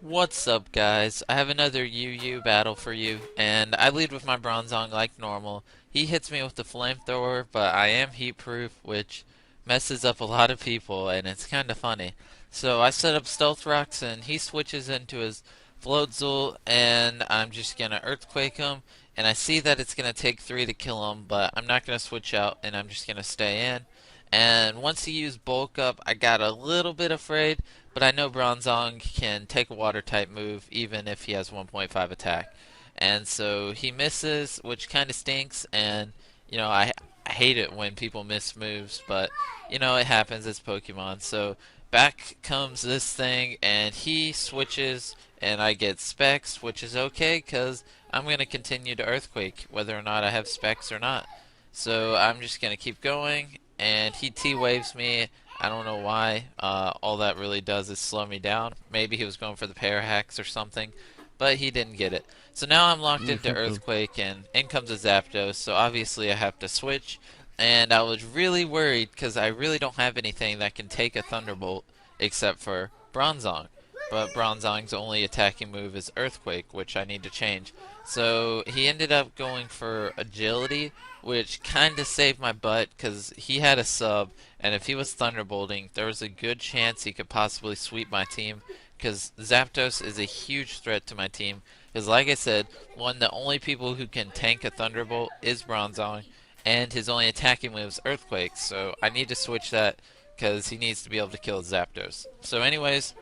What's up, guys? I have another UU battle for you, and I lead with my Bronzong like normal. He hits me with the flamethrower, but I am heat proof, which messes up a lot of people, and it's kind of funny. So I set up Stealth Rocks, and he switches into his Floatzel, and I'm just gonna Earthquake him. And I see that it's going to take 3 to kill him, but I'm not going to switch out, and I'm just going to stay in. And once he used Bulk Up, I got a little bit afraid, but I know Bronzong can take a Water-type move, even if he has 1.5 attack. And so he misses, which kind of stinks, and, you know, I hate it when people miss moves, but, you know, it happens, it's Pokemon. So back comes this thing, and he switches, and I get Specs, which is okay, because I'm going to continue to Earthquake, whether or not I have Specs or not. So I'm just going to keep going, and he T-Waves me. I don't know why. All that really does is slow me down. Maybe he was going for the Parahacks or something, but he didn't get it. So now I'm locked into Earthquake, and in comes a Zapdos, so obviously I have to switch. And I was really worried, because I really don't have anything that can take a Thunderbolt except for Bronzong. But Bronzong's only attacking move is Earthquake, which I need to change. So he ended up going for Agility, which kind of saved my butt, because he had a sub, and if he was Thunderbolting, there was a good chance he could possibly sweep my team, because Zapdos is a huge threat to my team. Because like I said, the only people who can tank a Thunderbolt is Bronzong, and his only attacking move is Earthquake, so I need to switch that, because he needs to be able to kill Zapdos. So anyways,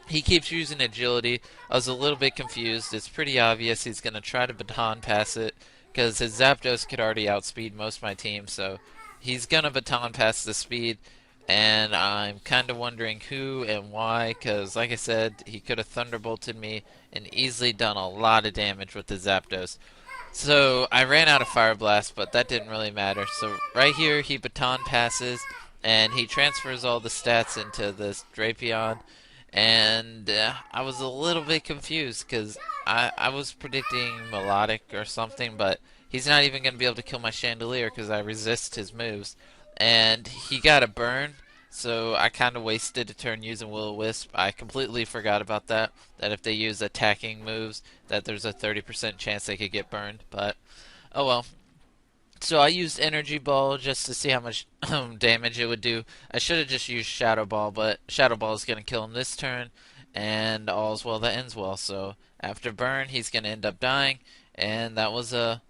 he keeps using Agility. I was a little bit confused. It's pretty obvious he's going to try to baton pass it, because his Zapdos could already outspeed most of my team, so he's going to baton pass the speed, and I'm kind of wondering who and why, because like I said, he could have Thunderbolted me and easily done a lot of damage with the Zapdos. So I ran out of Fire Blast, but that didn't really matter. So right here, he baton passes, and he transfers all the stats into this Drapion. And I was a little bit confused, because I was predicting Melodic or something, but he's not even going to be able to kill my Chandelier because I resist his moves. And he got a burn, so I kind of wasted a turn using Will-O-Wisp. I completely forgot about that if they use attacking moves, that there's a 30% chance they could get burned, but oh well. So I used Energy Ball just to see how much damage it would do. I should have just used Shadow Ball, but Shadow Ball is going to kill him this turn, and all's well that ends well. So after burn, he's going to end up dying, and that was a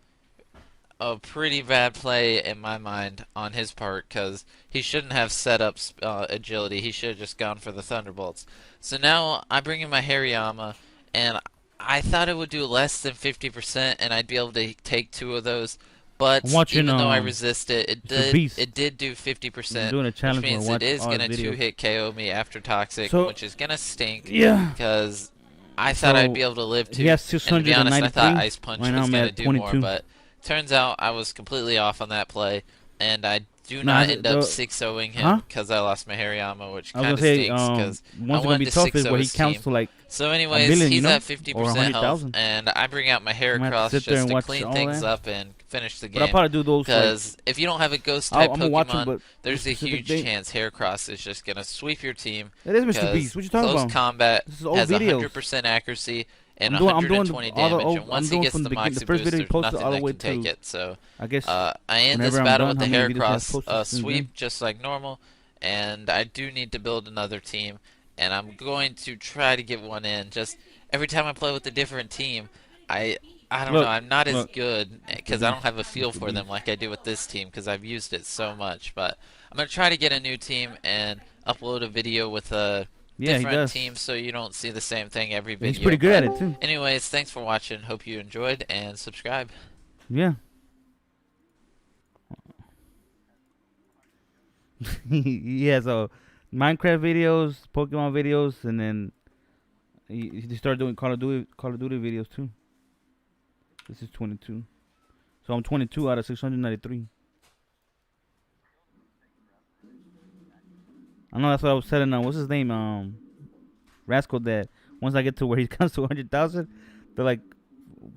pretty bad play in my mind on his part, because he shouldn't have set up Agility. He should have just gone for the Thunderbolts. So now I bring in my Hariyama, and I thought it would do less than 50%, and I'd be able to take 2 of those. But even though I resist it, it did do 50%, which means it is going to 2-hit KO me after Toxic, which is going to stink, because I thought I'd be able to live 2, and to be honest, I thought Ice Punch was going to do more, but turns out I was completely off on that play, and I do Nah, not end up 6-0ing him because I lost my Hariyama, which kind of stinks because I wanted to 6-0 his team. So anyways, million, he's you know? at 50% health, and I bring out my Heracross just to clean things up and finish the game. But I'll probably do those because if you don't have a ghost-type Pokemon, watching, there's a huge chance Heracross is just going to sweep your team. That is Mr. Beast. What you talking close about? combat has videos. 100% accuracy and I'm doing 120 damage, and once he gets the Moxie boost, there's nothing that can take it. So I guess I end this battle with the Heracross sweep just like normal, and I do need to build another team, and I'm going to try to get one in. Just every time I play with a different team, I don't know, I'm not as good because I don't have a feel for them like I do with this team because I've used it so much. But I'm going to try to get a new team and upload a video with a different team so you don't see the same thing every video. He's pretty good at it too. Anyways, thanks for watching. Hope you enjoyed, and subscribe. Yeah. Yeah, so Minecraft videos, Pokemon videos, and then he started doing Call of Duty videos too. This is 22. So I'm 22 out of 693. I know that's what I was telling. What's his name? Rascal. That once I get to where he comes to 100,000, they're like,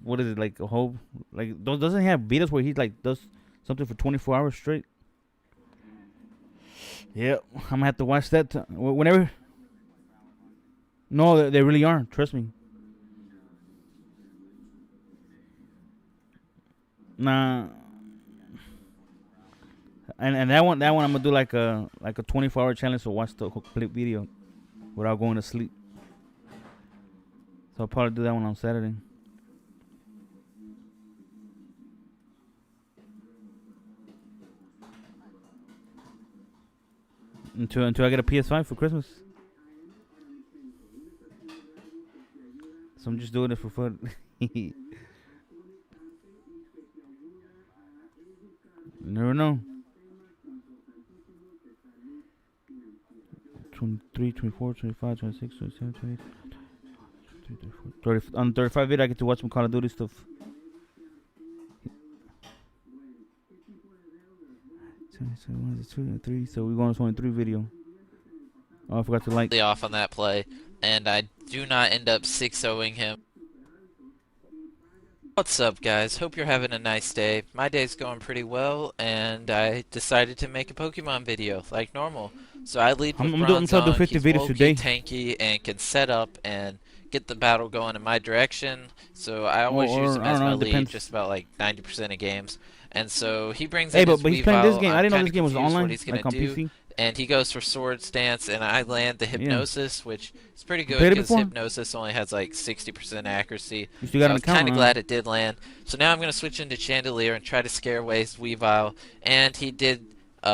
what is it, like a whole, like doesn't he have videos where he like does something for 24 hours straight? Yeah, I'm gonna have to watch that whenever. No, they really are. Trust me. Nah. And that one I'm gonna do like a 24-hour challenge to watch the complete video without going to sleep. So I'll probably do that one on Saturday. Until I get a PS5 for Christmas. So I'm just doing it for fun. You never know. 23, 24, 25, 26, 27, 28, 30. On 35 video, I get to watch some Call of Duty stuff. So 1, 2, 3. So we're going to 23 video. Oh, I forgot to like. Off on that play, and I do not end up 6-0ing him. What's up, guys? Hope you're having a nice day. My day's going pretty well, and I decided to make a Pokemon video like normal. So I lead with Ruffzon. 50 He's videos bulky, today. tanky, and can set up and get the battle going in my direction. So I always use him as my lead, just about like 90% of games. And so he brings in his but he's playing this game. I didn't know I'm this game was online. what he's gonna like on do. PC. And he goes for Sword Stance, and I land the Hypnosis, which is pretty good played it because before? Hypnosis only has like 60% accuracy. You So still got I an was account, kind of huh? glad it did land. So now I'm going to switch into Chandelier and try to scare away his Weavile. And he did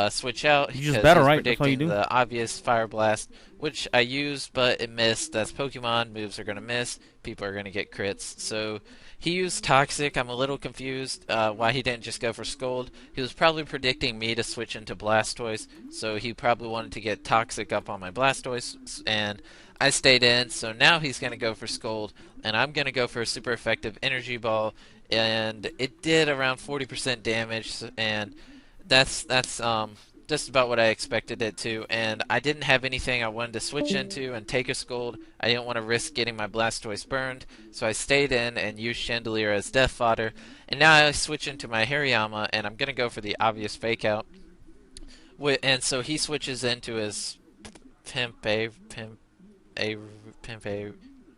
switch out You just because battle, he's right? That's all you predicting do? the obvious Fire Blast, which I used, but it missed. That's Pokemon. Moves are going to miss. People are going to get crits. So he used Toxic. I'm a little confused why he didn't just go for Scold. He was probably predicting me to switch into Blastoise, so he probably wanted to get Toxic up on my Blastoise, and I stayed in. So now he's going to go for Scold, and I'm going to go for a super effective Energy Ball, and it did around 40% damage, and that's just about what I expected it to, and I didn't have anything I wanted to switch into and take a Scold. I didn't want to risk getting my Blastoise burned, so I stayed in and used Chandelier as death fodder. And now I switch into my Hariyama, and I'm going to go for the obvious fake out. And so he switches into his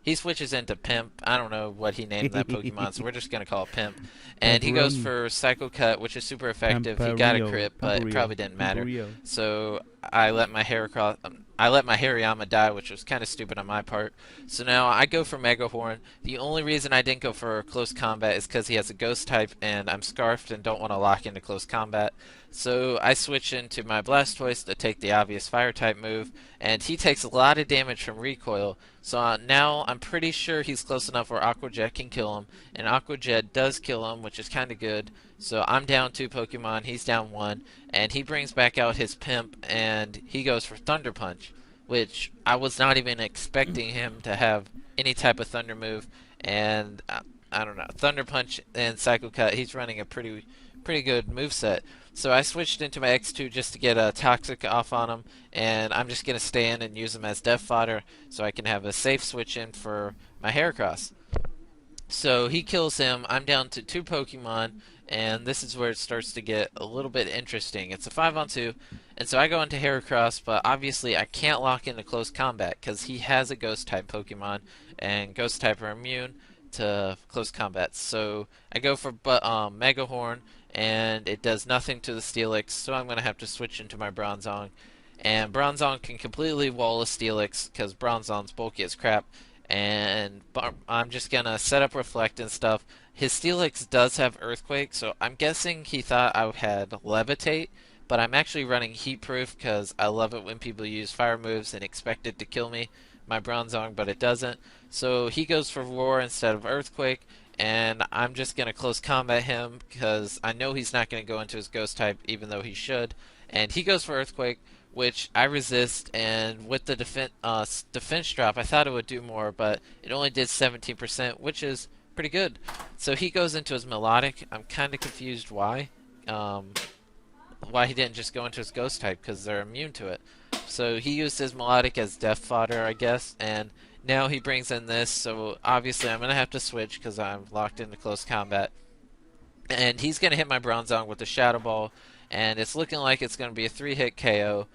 He switches into Pimp. I don't know what he named that Pokemon, so we're just going to call it Pimp. And he goes for Psycho Cut, which is super effective. He got a crit, but it probably didn't matter. So I let my Hariyama die, which was kind of stupid on my part. So now I go for Mega Horn. The only reason I didn't go for close combat is because he has a ghost type, and I'm scarfed and don't want to lock into close combat. So I switch into my Blastoise to take the obvious fire type move, and he takes a lot of damage from recoil. So now I'm pretty sure he's close enough where Aqua Jet can kill him, and Aqua Jet does kill him, which is kind of good. So I'm down 2 Pokemon, he's down 1, and he brings back out his Pimp, and he goes for Thunder Punch, which I was not even expecting him to have any type of Thunder move. And I don't know, Thunder Punch and Psycho Cut, he's running a pretty good moveset. So I switched into my X2 just to get a Toxic off on him, and I'm just going to stay in and use him as death fodder so I can have a safe switch in for my Heracross. So he kills him. I'm down to 2 Pokemon, and this is where it starts to get a little bit interesting. It's a 5-on-2, and so I go into Heracross, but obviously I can't lock into close combat because he has a Ghost-type Pokemon, and Ghost-type are immune to close combat. So I go for Mega Horn, and it does nothing to the Steelix, so I'm going to have to switch into my Bronzong. And Bronzong can completely wall a Steelix because Bronzong's bulky as crap. And I'm just going to set up Reflect and stuff. His Steelix does have Earthquake, so I'm guessing he thought I had Levitate, but I'm actually running Heat Proof because I love it when people use fire moves and expect it to kill me, my Bronzong, but it doesn't. So he goes for Roar instead of Earthquake, and I'm just going to close combat him because I know he's not going to go into his Ghost type even though he should. And he goes for Earthquake, which I resist, and with the defense drop I thought it would do more, but it only did 17%, which is pretty good. So he goes into his Melodic. I'm kind of confused why he didn't just go into his Ghost type because they're immune to it. So he used his Melodic as death fodder, I guess, and now he brings in this, so obviously I'm going to have to switch because I'm locked into close combat. And he's going to hit my Bronzong with the Shadow Ball, and it's looking like it's going to be a 3-hit KO.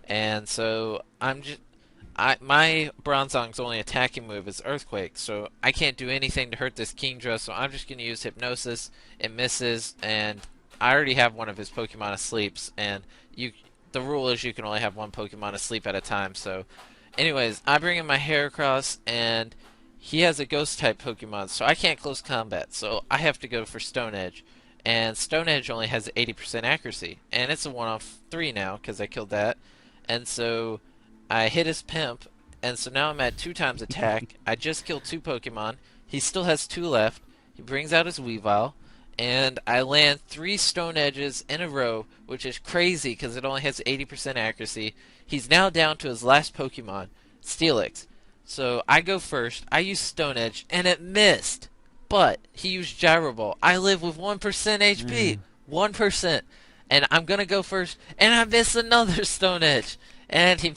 And so my Bronzong's only attacking move is Earthquake, so I can't do anything to hurt this Kingdra, so I'm just going to use Hypnosis. It misses, and I already have one of his Pokemon asleep, and the rule is you can only have one Pokemon asleep at a time. So anyways, I bring in my Heracross, and he has a Ghost-type Pokemon, so I can't close combat, so I have to go for Stone Edge. And Stone Edge only has 80% accuracy, and it's a 1-off-3 now, because I killed that. And so I hit his Pimp, and so now I'm at 2 times attack. I just killed 2 Pokemon. He still has 2 left. He brings out his Weavile, and I land 3 Stone Edges in a row, which is crazy because it only has 80% accuracy. He's now down to his last Pokemon, Steelix. So I go first. I use Stone Edge, and it missed. But he used Gyro Ball. I live with 1% HP. 1%. And I'm going to go first, and I miss another Stone Edge. And he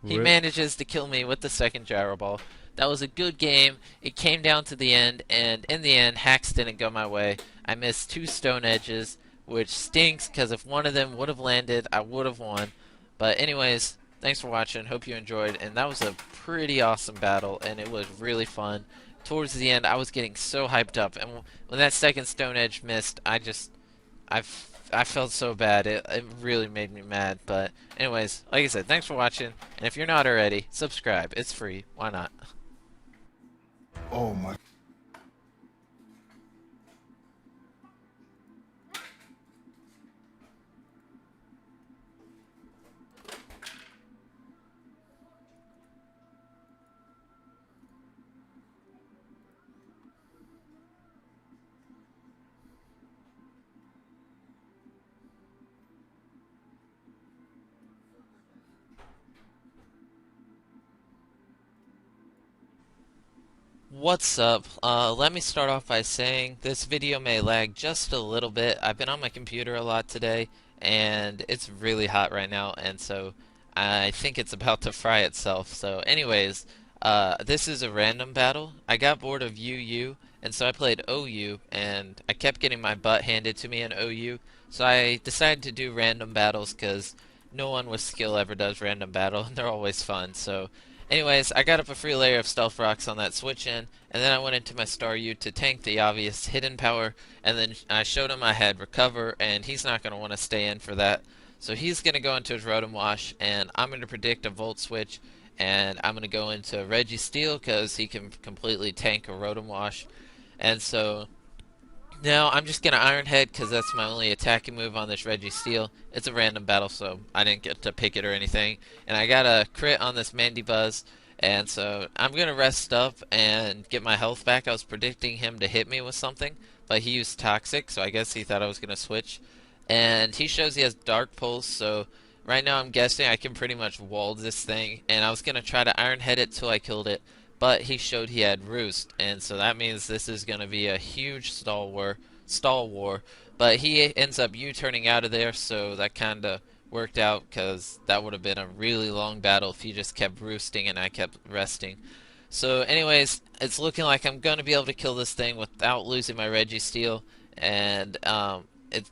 manages to kill me with the second Gyro Ball. That was a good game. It came down to the end, and in the end, hacks didn't go my way. I missed 2 Stone Edges, which stinks, because if one of them would have landed, I would have won. But anyways, thanks for watching. Hope you enjoyed, and that was a pretty awesome battle, and it was really fun. Towards the end, I was getting so hyped up, and when that second Stone Edge missed, I felt so bad. It really made me mad. But anyways, like I said, thanks for watching, and if you're not already, subscribe. It's free. Why not? Oh my. What's up? Let me start off by saying this video may lag just a little bit. I've been on my computer a lot today, and it's really hot right now, and so I think it's about to fry itself. So anyways, this is a random battle. I got bored of UU, and so I played OU, and I kept getting my butt handed to me in OU, so I decided to do random battles because no one with skill ever does random battle, and they're always fun. So anyways, I got up a free layer of Stealth Rocks on that switch in, and then I went into my Staryu to tank the obvious hidden power, and then I showed him I had Recover, and he's not going to want to stay in for that. So he's going to go into his Rotom Wash, and I'm going to predict a Volt Switch, and I'm going to go into Registeel because he can completely tank a Rotom Wash. And so now I'm just going to Iron Head because that's my only attacking move on this Registeel. It's a random battle, so I didn't get to pick it or anything. And I got a crit on this Mandibuzz, and so I'm going to rest up and get my health back. I was predicting him to hit me with something, but he used Toxic, so I guess he thought I was going to switch. And he shows he has Dark Pulse, so right now I'm guessing I can pretty much wall this thing. And I was going to try to Iron Head it till I killed it, but he showed he had Roost, and so that means this is going to be a huge stall war. but he ends up U-turning out of there, so that kind of worked out because that would have been a really long battle if he just kept roosting and I kept resting. So anyways, it's looking like I'm going to be able to kill this thing without losing my Registeel, and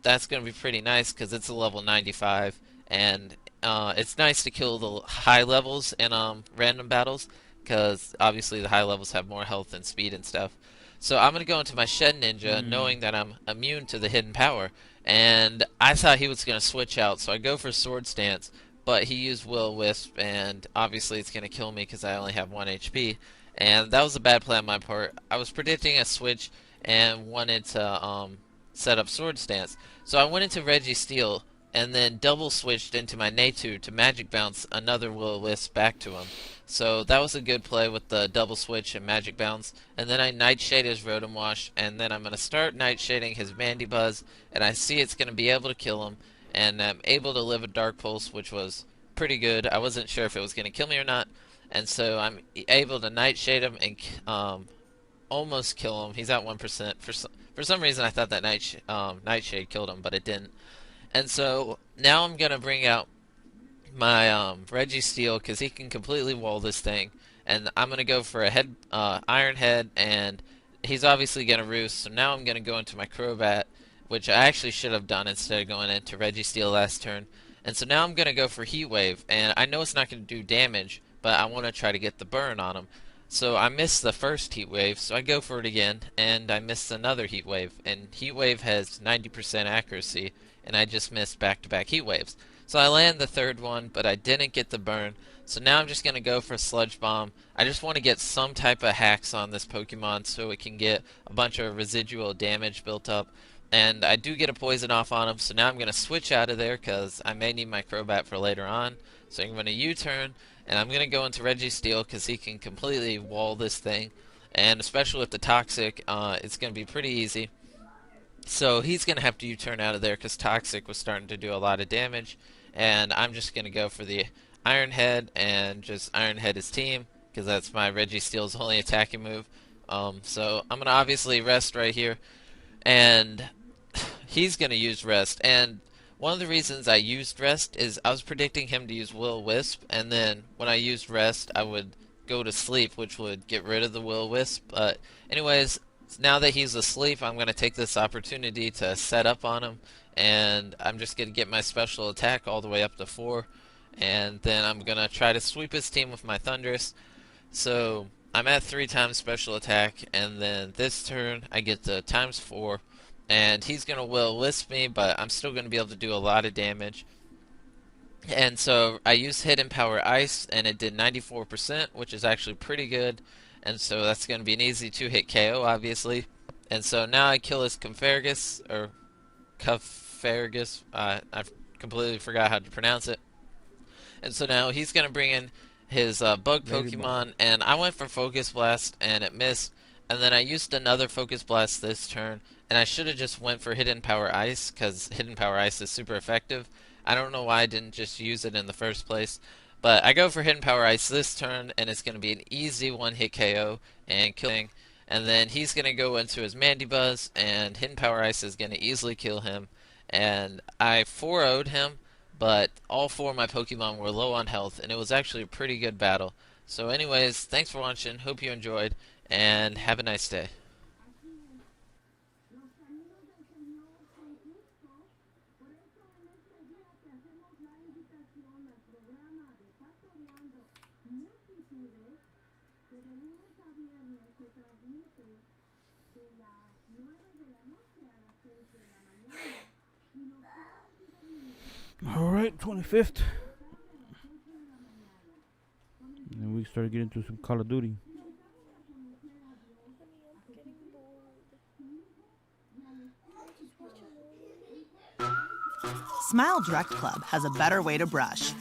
that's going to be pretty nice because it's a level 95, and it's nice to kill the high levels in random battles because obviously the high levels have more health and speed and stuff. So I'm going to go into my Shed Ninja knowing that I'm immune to the hidden power, and I thought he was going to switch out, so I go for Sword Stance, but he used Will-O-Wisp, and obviously it's going to kill me because I only have 1 HP, and that was a bad play on my part. I was predicting a switch and wanted to set up Sword Stance, so I went into Registeel and then double switched into my Natu to Magic Bounce another Will-O-Wisp back to him. So that was a good play with the double switch and Magic Bounce, and then I Nightshade his Rotom Wash, and then I'm going to start Nightshading his Mandibuzz, and I see it's going to be able to kill him, and I'm able to live a Dark Pulse, which was pretty good. I wasn't sure if it was going to kill me or not, and so I'm able to Nightshade him and almost kill him. He's at 1%. For some reason I thought that Nightshade killed him, but it didn't. And so now I'm going to bring out my Registeel because he can completely wall this thing. And I'm going to go for a Iron Head, and he's obviously going to roost. So now I'm going to go into my Crobat, which I actually should have done instead of going into Registeel last turn. And so now I'm going to go for Heat Wave. And I know it's not going to do damage, but I want to try to get the burn on him. So I missed the first Heat Wave, so I go for it again, and I missed another Heat Wave. And Heat Wave has 90% accuracy, and I just missed back-to-back Heat Waves. So I land the third one, but I didn't get the burn. So now I'm just going to go for Sludge Bomb. I just want to get some type of hacks on this Pokemon so it can get a bunch of residual damage built up. And I do get a Poison off on him, so now I'm going to switch out of there because I may need my Crobat for later on. So I'm going to U-turn, and I'm going to go into Registeel because he can completely wall this thing. And especially with the Toxic, it's going to be pretty easy. So he's going to have to U-turn out of there because Toxic was starting to do a lot of damage. And I'm just going to go for the Iron Head and just Iron Head his team because that's my Registeel's only attacking move. So I'm going to obviously rest right here. And he's going to use Rest. And one of the reasons I used Rest is I was predicting him to use Will-O-Wisp. And then when I used Rest, I would go to sleep, which would get rid of the Will-O-Wisp. But anyways, now that he's asleep, I'm going to take this opportunity to set up on him, and I'm just going to get my special attack all the way up to 4, and then I'm going to try to sweep his team with my Thundurus. So I'm at 3 times special attack, and then this turn I get to times 4, and he's going to Will-O-Wisp me, but I'm still going to be able to do a lot of damage. And so I used Hidden Power Ice, and it did 94%, which is actually pretty good. And so that's going to be an easy 2-hit KO, obviously. And so now I kill his Cuffergus, or Cuffergus. I completely forgot how to pronounce it. And so now he's going to bring in his bug Pokemon. And I went for Focus Blast, and it missed. And then I used another Focus Blast this turn. And I should have just went for Hidden Power Ice, because Hidden Power Ice is super effective. I don't know why I didn't just use it in the first place. But I go for Hidden Power Ice this turn, and it's going to be an easy 1-hit KO and killing. And then he's going to go into his Mandibuzz, and Hidden Power Ice is going to easily kill him. And I 4-0'd him, but all 4 of my Pokemon were low on health, and it was actually a pretty good battle. So anyways, thanks for watching, hope you enjoyed, and have a nice day. Alright, 25th. And we started getting into some Call of Duty. Smile Direct Club has a better way to brush.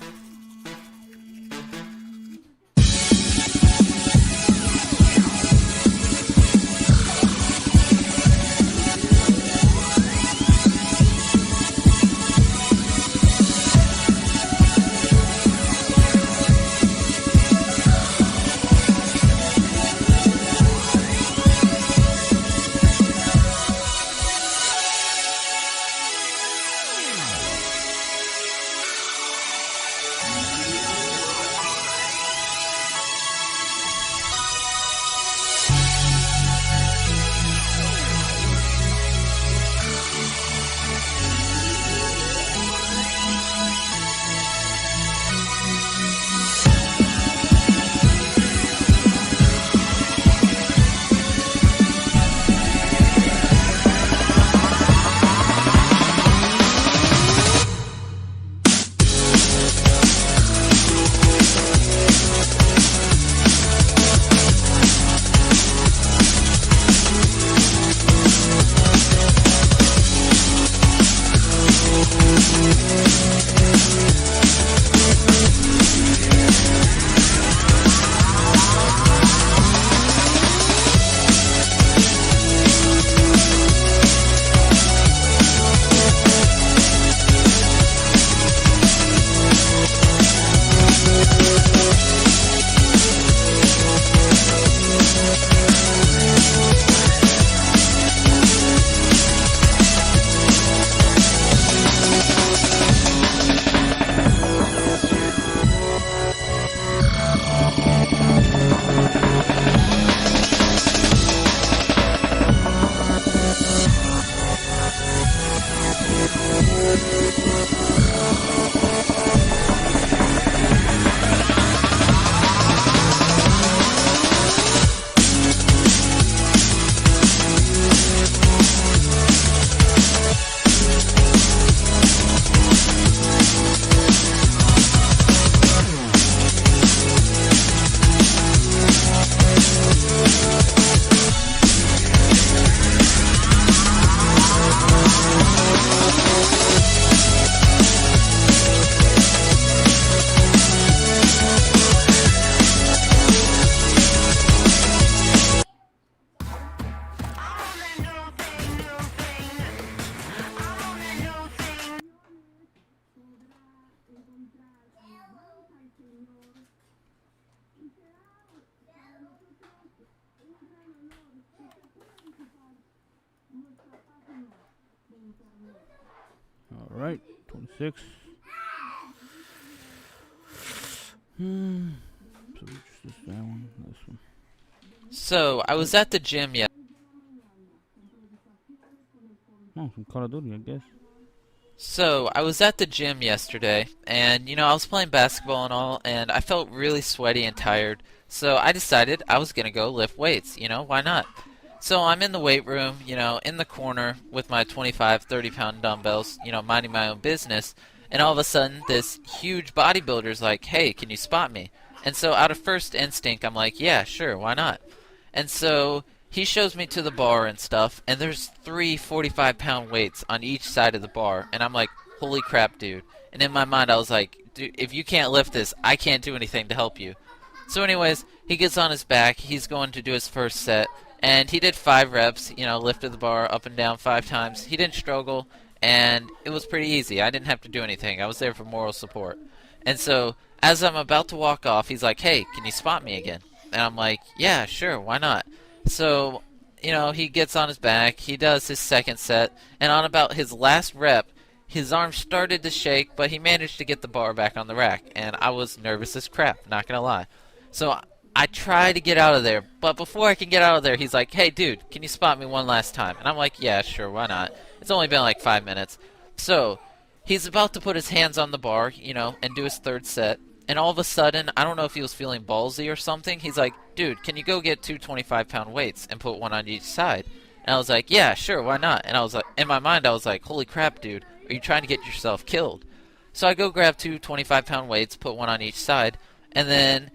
Alright, 26. So just that one, this one. So, I was at the gym yesterday. Oh, some Call of Duty, I guess. So, I was at the gym yesterday, and, you know, I was playing basketball and all, and I felt really sweaty and tired. So, I decided I was going to go lift weights, you know, why not? So, I'm in the weight room, you know, in the corner with my 25, 30-pound dumbbells, you know, minding my own business, and all of a sudden, this huge bodybuilder's like, hey, can you spot me? And so, out of first instinct, I'm like, yeah, sure, why not? And so, he shows me to the bar and stuff, and there's 3 45-pound weights on each side of the bar, and I'm like, holy crap, dude. And in my mind, I was like, dude, if you can't lift this, I can't do anything to help you. So anyways, he gets on his back, he's going to do his first set, and he did 5 reps, you know, lifted the bar up and down 5 times. He didn't struggle, and it was pretty easy. I didn't have to do anything. I was there for moral support. And so, as I'm about to walk off, he's like, hey, can you spot me again? And I'm like, yeah, sure, why not? So, you know, he gets on his back, he does his second set, and on about his last rep, his arm started to shake, but he managed to get the bar back on the rack, and I was nervous as crap, not gonna lie. So, I try to get out of there, but before I can get out of there, he's like, hey, dude, can you spot me one last time? And I'm like, yeah, sure, why not? It's only been like 5 minutes. So, he's about to put his hands on the bar, you know, and do his third set. And all of a sudden, I don't know if he was feeling ballsy or something, he's like, dude, can you go get 2 25-pound weights and put one on each side? And I was like, yeah, sure, why not? And I was like, in my mind, I was like, holy crap, dude, are you trying to get yourself killed? So I go grab 2 25-pound weights, put one on each side, and then,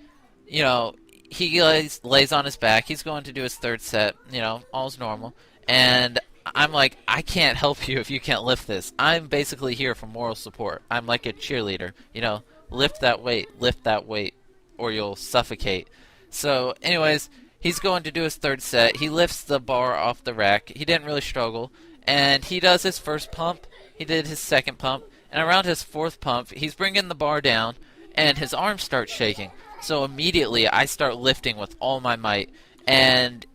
you know, he lays on his back, he's going to do his third set, you know, all's normal, and I'm like, I can't help you if you can't lift this. I'm basically here for moral support. I'm like a cheerleader, you know, lift that weight, or you'll suffocate. So, anyways, he's going to do his third set. He lifts the bar off the rack. He didn't really struggle. And he does his first pump. He did his second pump. And around his fourth pump, he's bringing the bar down, and his arms start shaking. So immediately, I start lifting with all my might. And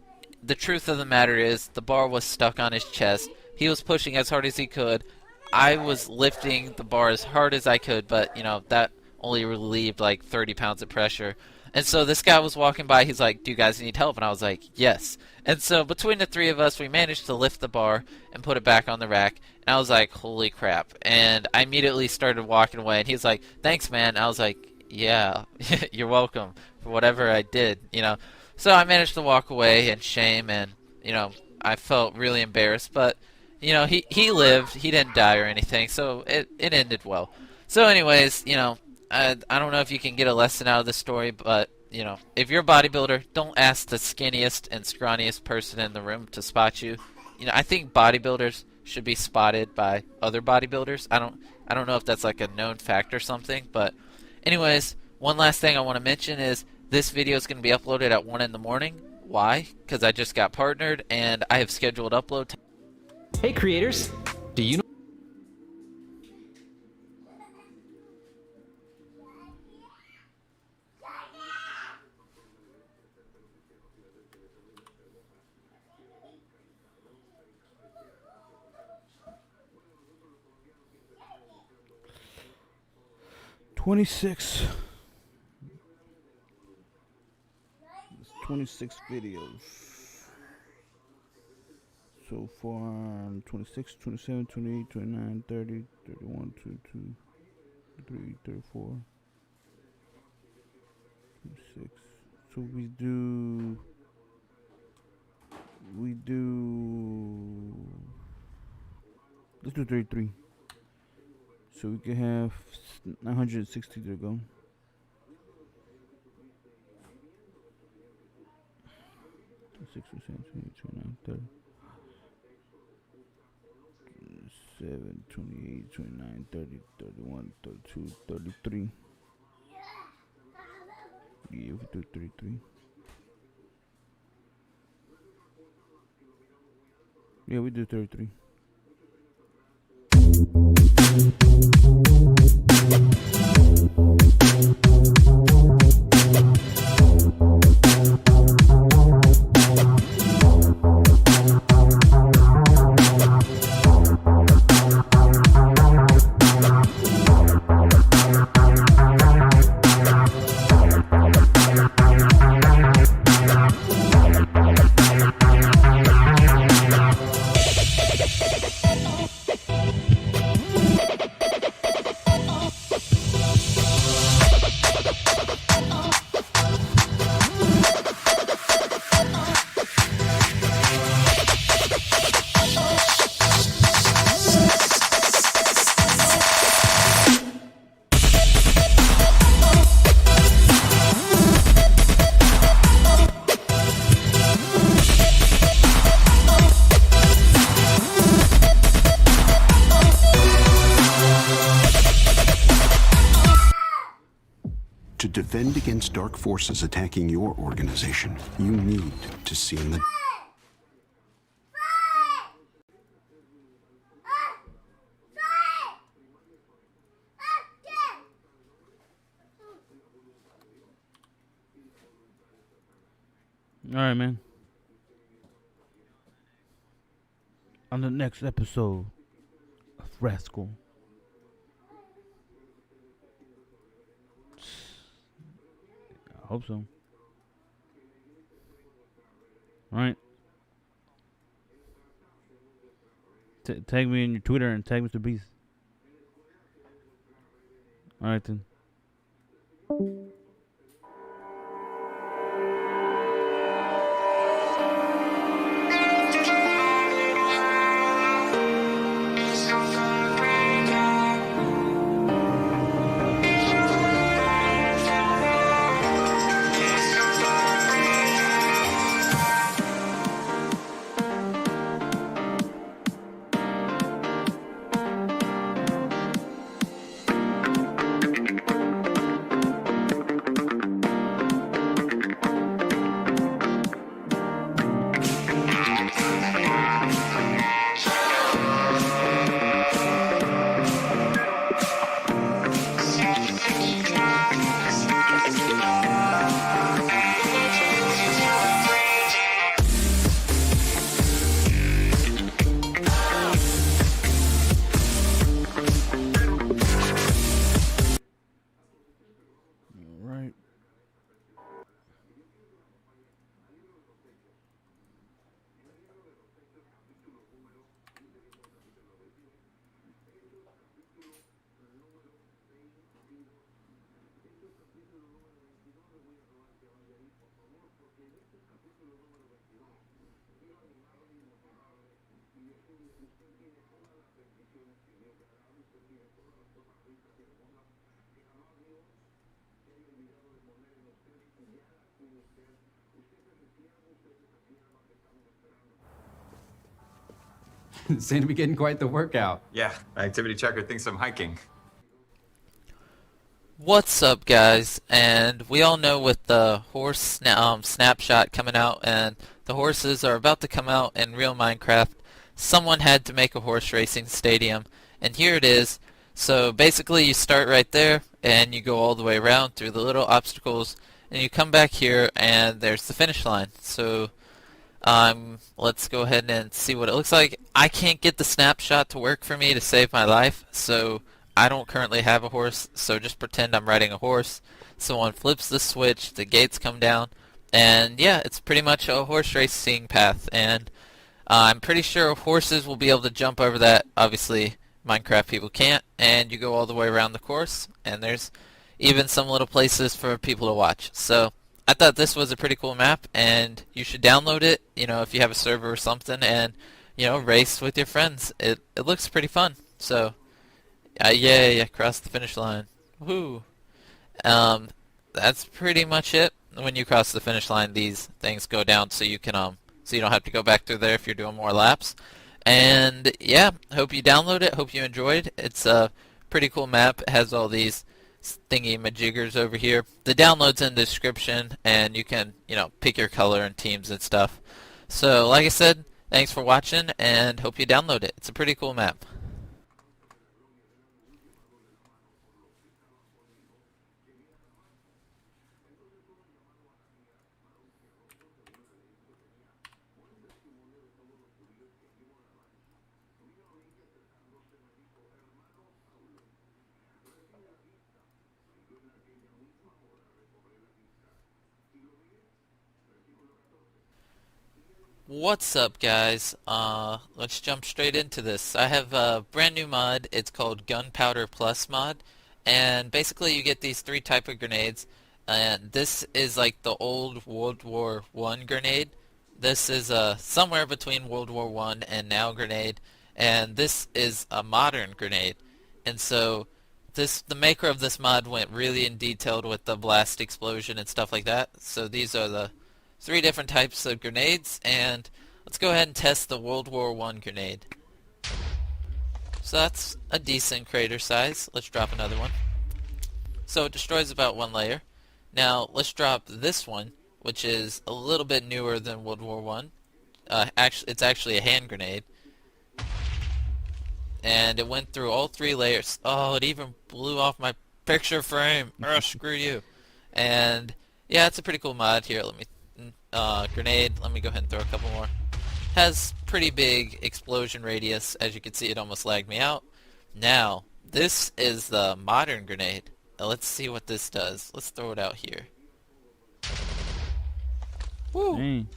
the truth of the matter is, the bar was stuck on his chest. He was pushing as hard as he could. I was lifting the bar as hard as I could, but, you know, that only relieved like 30 pounds of pressure. And so this guy was walking by, he's like, do you guys need help? And I was like, yes. And so between the 3 of us, we managed to lift the bar and put it back on the rack. And I was like, holy crap. And I immediately started walking away, and he's like, thanks, man. And I was like, yeah, you're welcome for whatever I did, you know. So I managed to walk away in shame, and, you know, I felt really embarrassed. But, you know, he lived, he didn't die or anything, so it ended well. So anyways, you know, I don't know if you can get a lesson out of this story, but, you know, if you're a bodybuilder, don't ask the skinniest and scrawniest person in the room to spot you. You know, I think bodybuilders should be spotted by other bodybuilders. I don't know if that's like a known fact or something, but anyways, one last thing I want to mention is this video is going to be uploaded at 1 in the morning. Why? Because I just got partnered, and I have scheduled upload time. Hey creators, do you know? $26. 26 videos so far. 26, 27, 28, 29, 30, 31, 32, 33, 34, 26. So we do let's do 33, so we can have 960 to go. 6, 7, 29, 30, 7, 28, 29, 30, 31, 32, 33. Yeah, we do 33. Yeah, we do 33. defend against dark forces attacking your organization, you need to see in the... Alright, man. On the next episode of Rascal. I hope so. Alright. Tag me in your Twitter and tag Mr. Beast. Alright then. Seem to be getting quite the workout. Yeah, my activity tracker thinks I'm hiking. What's up, guys? And we all know with the horse snapshot coming out and the horses are about to come out in real Minecraft, someone had to make a horse racing stadium, and here it is. So basically you start right there and you go all the way around through the little obstacles and you come back here and there's the finish line. So let's go ahead and see what it looks like. I can't get the snapshot to work for me to save my life, so I don't currently have a horse, so just pretend I'm riding a horse. Someone flips the switch, the gates come down, and yeah, it's pretty much a horse racing path, and I'm pretty sure horses will be able to jump over that. Obviously, Minecraft people can't, and you go all the way around the course, and there's even some little places for people to watch. So I thought this was a pretty cool map, and you should download it, you know, if you have a server or something, and, you know, race with your friends. It looks pretty fun. So, yay, I crossed the finish line. Woohoo! That's pretty much it. When you cross the finish line, these things go down so you can, so you don't have to go back through there if you're doing more laps. And, yeah, hope you download it, hope you enjoyed. It's a pretty cool map. It has all these thingy majiggers over here. The download's in the description, and you can, you know, pick your color and teams and stuff. So, like I said, thanks for watching, and hope you download it. It's a pretty cool map. What's up, guys? Let's jump straight into this. I have a brand new mod. It's called Gunpowder Plus mod, and basically you get these three type of grenades, and this is like the old World War I grenade. This is somewhere between World War I and now grenade, and this is a modern grenade. And so the maker of this mod went really in detail with the blast explosion and stuff like that. So these are the three different types of grenades, and let's go ahead and test the World War I grenade. So that's a decent crater size. Let's drop another one. So it destroys about one layer, Now let's drop this one, which is a little bit newer than World War One. It's actually a hand grenade, and it went through all 3 layers. Oh, it even blew off my picture frame. Oh, screw you. And yeah, it's a pretty cool mod. Here, let me grenade. Let me go ahead and throw a couple more. Has pretty big explosion radius. As you can see, it almost lagged me out. Now, this is the modern grenade. Now, let's see what this does. Let's throw it out here. Woo! Dang.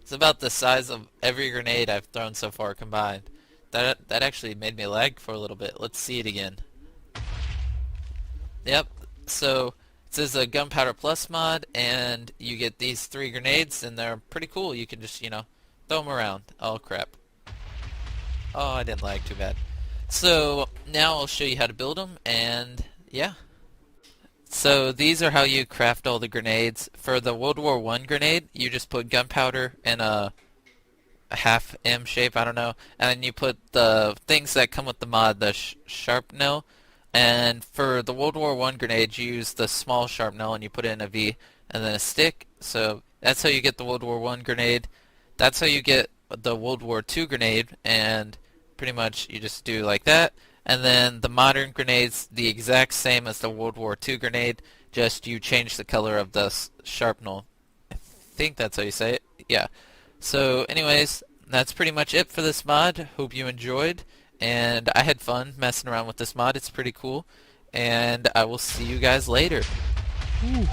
It's about the size of every grenade I've thrown so far combined. That actually made me lag for a little bit. Let's see it again. Yep. So this is a Gunpowder Plus mod, and you get these 3 grenades, and they're pretty cool. You can just, throw them around. Oh crap. Oh, I didn't lag too bad. So now I'll show you how to build them, and yeah. So these are how you craft all the grenades. For the World War I grenade, you just put gunpowder in a half M shape, I don't know, and then you put the things that come with the mod, the sharpnel. And for the World War I grenade, you use the small sharpnel and you put it in a V and then a stick. So that's how you get the World War I grenade. That's how you get the World War II grenade, and pretty much you just do like that. And then the modern grenade's the exact same as the World War II grenade, just you change the color of the sharpnel. I think that's how you say it. Yeah. So anyways, that's pretty much it for this mod. Hope you enjoyed, and I had fun messing around with this mod. It's pretty cool, and I will see you guys later. Ooh.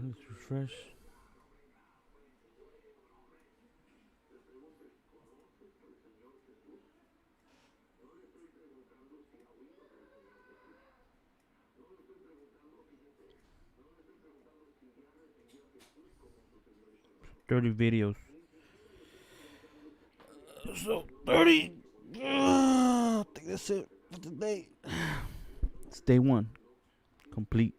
Let's refresh. Dirty videos. So 30. I think that's it for today. It's day 1. Complete.